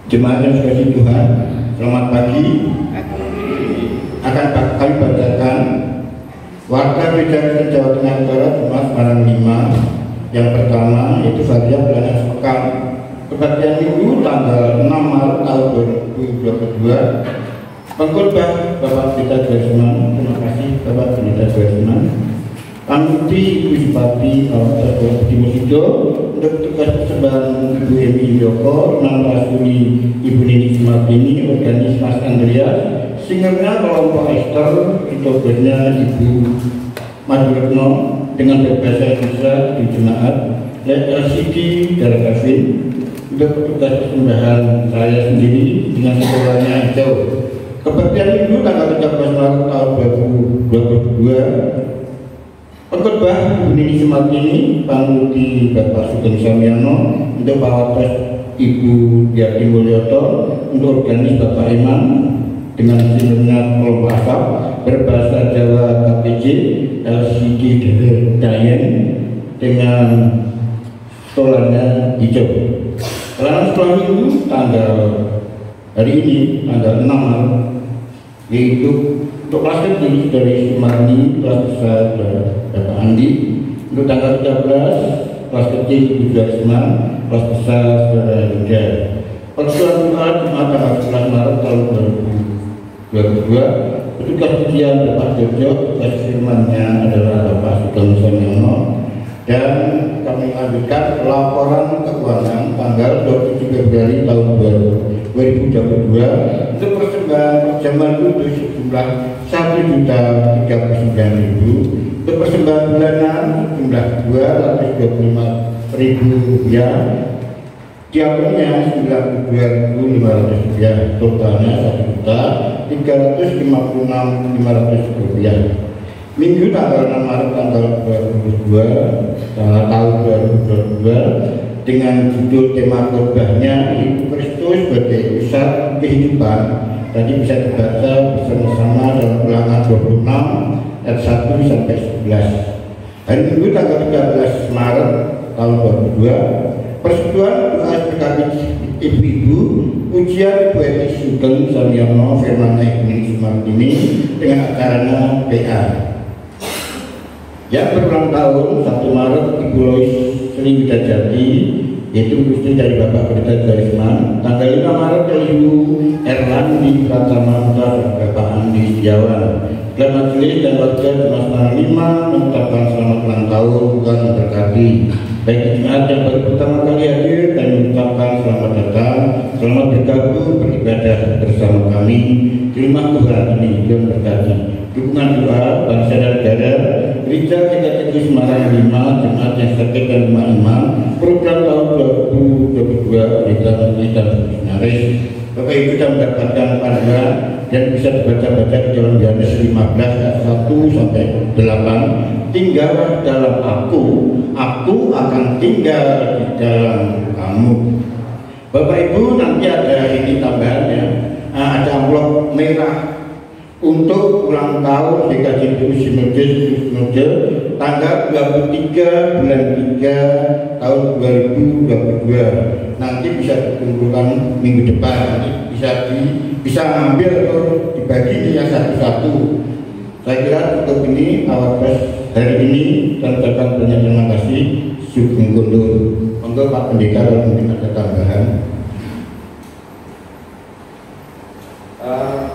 Jemaat yang dikasihi Tuhan, selamat pagi. Akan kami bacakan Warta Gereja Kristen Jawa Tengah Utara Jumat Semarang 5. Yang pertama yaitu Fadilah Bulanan Sepekan. Kebaktian Minggu tanggal 6 Maret tahun 2022. Pengkhotbah Bapak Pendeta Dwarsman. Terima kasih Bapak Pendeta Dwarsman. Panuti Ibu Bupati Budi Musido untuk tugas persembahan Ibu Emi Yoko, Nan Rasuli Ibu Nini Sumartini, Organis Mas Andreas, singernya kelompok Esther, Itobernya Ibu Madurno dengan berbahasa Indonesia di jemaat, LCD dari Kevin untuk tugas persembahan saya sendiri dengan sekolahnya hijau. Kebaktian Minggu tanggal 13 Maret tahun 2022. Pengkhotbah Ibu Nini Sumartini, Panuti Bapak Sugeng Samyono, untuk Pawates Ibu Yati Mulyoto, untuk Organis Bapak Iman dengan sinurnya kelompok asap berbahasa Jawa KPJ, LCD Dayen dengan stolannya hijau. Setelah minggu tanggal hari ini tanggal 6 Maret yaitu untuk kelas kecil dari Sumarni, kelas besar Bapak Andi, untuk tanggal 13 kelas kecil Ibu Dwarsman, kelas besar Saudara Yuda. Persoalan Jumat tanggal 11 Maret tahun 2022. Petugas ujian Bapak Jojo, tugas firmannya adalah Bapak Sugeng Samyono, dan kami lanjutkan laporan keuangan tanggal 27 Februari tahun 2022 untuk persembahan perjamuan kudus sejumlah 1.039.000, untuk persembahan bulanan sejumlah 225.000 rupiah, diakonnya 92.500 rupiah, totalnya 1.356.500 rupiah. Minggu tanggal 6 Maret tanggal 2022 tahun 2022 dengan judul tema khotbahnya Ibu Kristus sebagai pusat kehidupan. Tadi bisa dibaca bersama-sama dalam Ulangan 26 ayat 1 sampai 11. Hari Minggu tanggal 13 Maret tahun 2022 persetujuan doa berkait ibu-ibu ujian Ibu Emi Sugeng Samyono firmannya Ibu Nini Sumartini dengan acaranya PA. Yang berulang tahun 1 Maret Ibu Lois Sri Widajati, yaitu istri dari Bapak Pendeta Dwarsman. Tanggal 5 Maret Ibu Erlandi Pratama dan Bapak Andi Setiawan. Dalam majelis dan warga Jemaat Semarang 5 mengucapkan selamat ulang tahun, Tuhan memberkati. Baik jemaat yang baru pertama kali hadir dan mengucapkan selamat datang, selamat bergabung beribadah bersama kami di rumah Tuhan ini. Tuhan berkati. Dukungan doa bangsa dan negara, Gereja GKI Semarang 5, Jemaat yang sakit dan rumah imam, program tahun 2022 Gereja Menteri dan Seminaris. Bapak Ibu sudah mendapatkan panduan dan bisa dibaca-baca di dalam Yohanes 15 ayat 1 sampai 8. Tinggallah dalam aku akan tinggal di dalam kamu. Bapak Ibu nanti ada ini tambahannya, ada amplop merah untuk ulang tahun GKI Sinode tanggal 23 bulan 3 tahun 2022. Nanti bisa dikumpulkan minggu depan, bisa ambil atau dibagi yang satu-satu. Saya kira untuk ini awal pres hari ini dan ucapkan banyak terima kasih. Sugeng Kundur. Untuk Pak Pendeta kalau mungkin ada tambahan.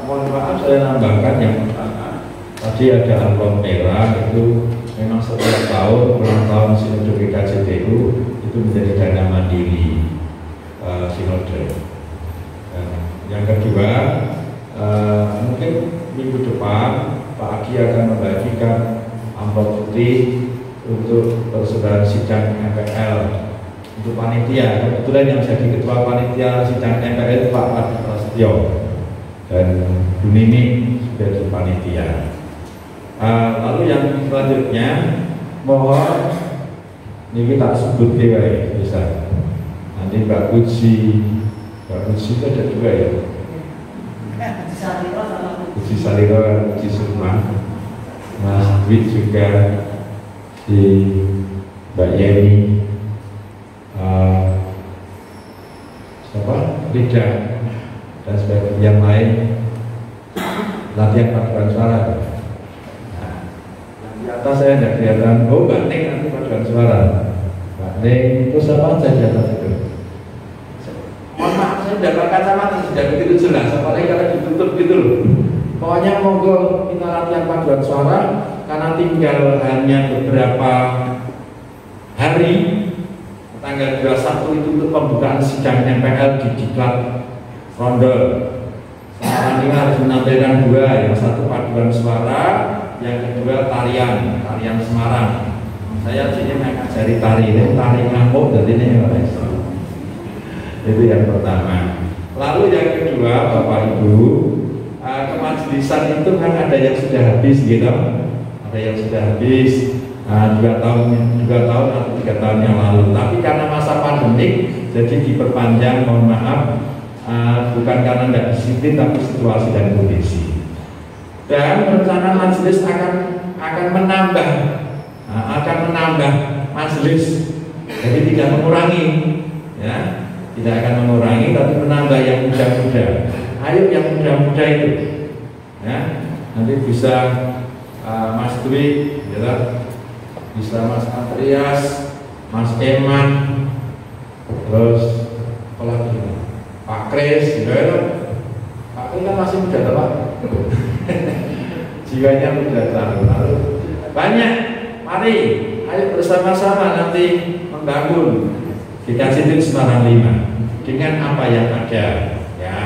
Mohon maaf saya nambahkan yang pertama. Tadi ada amplop merah itu memang setiap tahun ulang tahun Sinode GKJTU itu menjadi dana mandiri Sinode. Yang kedua, mungkin minggu depan Pak Agi akan membagikan amplop putih untuk persembahan sidang MPL untuk panitia. Kebetulan yang jadi ketua panitia sidang MPL Pak Adi Prasetyo dan Bu Nini sudah di panitia. Lalu yang selanjutnya mohon ini tak sebut ya bisa. Nanti Mbak Puji itu ada dua ya. Puji Saliro dan Puji Sukma. Mas Dwi juga si Mbak Yeni lidah, dan sebagian yang lain latihan paduan suara. Nah, di atas saya tidak kelihatan. Oh, Mbak Ning nanti paduan suara. Mbak Ning itu siapa aja di atas itu? Mohon maaf, saya tidak pakai kacamata, tidak begitu jelas. Apalagi kalau ditutup gitu loh. Pokoknya monggo kita latihan paduan suara, karena tinggal hanya beberapa hari. Tanggal 21 itu untuk pembukaan sidang MPL di Diklat Rondol. Sekarang ini harus menampilkan dua, yang satu paduan suara, yang kedua tarian Semarang. Saya sini mengajari tari ngamuk, jadi ini itu yang pertama. Lalu yang kedua, Bapak Ibu, kemajelisan itu kan ada yang sudah habis gitu, ada yang sudah habis. 2 tahun atau 3 tahun yang lalu, tapi karena masa pandemik jadi diperpanjang. Mohon maaf, bukan karena tidak disiplin, tapi situasi dan kondisi. Dan rencana majelis akan menambah majelis, jadi tidak mengurangi, ya, tidak akan mengurangi, tapi menambah yang muda-muda. Ayo yang muda-muda itu, ya, nanti bisa Mas Dwi, ya, bisa Mas Andreas, Mas Eman, terus apalagi Pak Kris, gitu ya. Pak Kris kan masih muda, Pak. Jiwanya muda lalu banyak. Mari, ayo bersama-sama nanti membangun GKJ Semarang 5 dengan apa yang ada. Ya,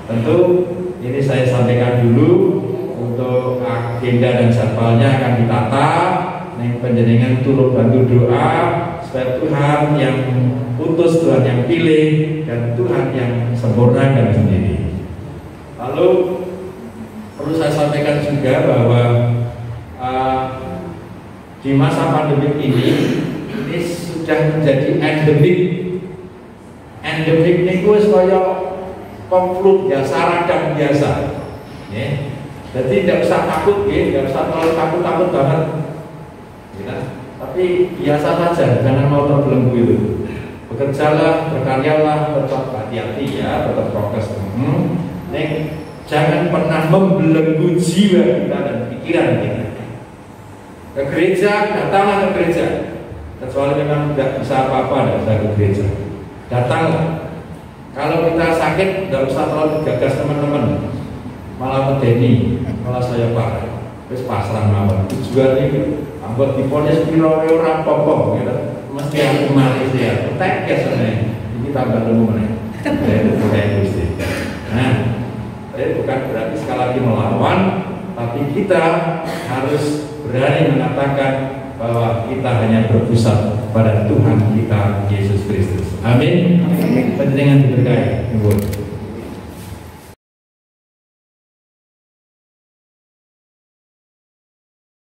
tentu ini saya sampaikan dulu. Untuk agenda dan jadwalnya akan ditata. Penjenengan turut bantu doa supaya Tuhan yang putus, Tuhan yang pilih, dan Tuhan yang sempurnakan sendiri. Lalu perlu saya sampaikan juga bahwa di masa pandemi ini sudah menjadi endemik. Endemik ini supaya konflik biasa, radang biasa. Ya. Jadi tidak usah takut, tidak usah terlalu takut banget. Ya, tapi biasa saja, jangan mau terbelenggu itu. Bekerjalah, berkaryalah, tetap hati-hati ya, tetap prokes. Jangan pernah membelenggu jiwa kita dan pikiran kita. Ke gereja, datanglah ke gereja. Kecuali memang tidak bisa apa-apa, tidak usah ke gereja. Datanglah. Kalau kita sakit, tidak usah terlalu gagas teman-teman. Malah medeni, malah saya parah. Terus pasrah mawon. Tujuan ini buat diponis piro ora apa-apa gitu. Mesti aku Malaysia. Tekes sebenarnya. Ini tambah dulu meneh. Itu kayak Gusti. Nah, saya bukan berarti sekali lagi melawan, tapi kita harus berani mengatakan bahwa kita hanya berpusat pada Tuhan kita Yesus Kristus. Amin. Panjenengan diberkahi.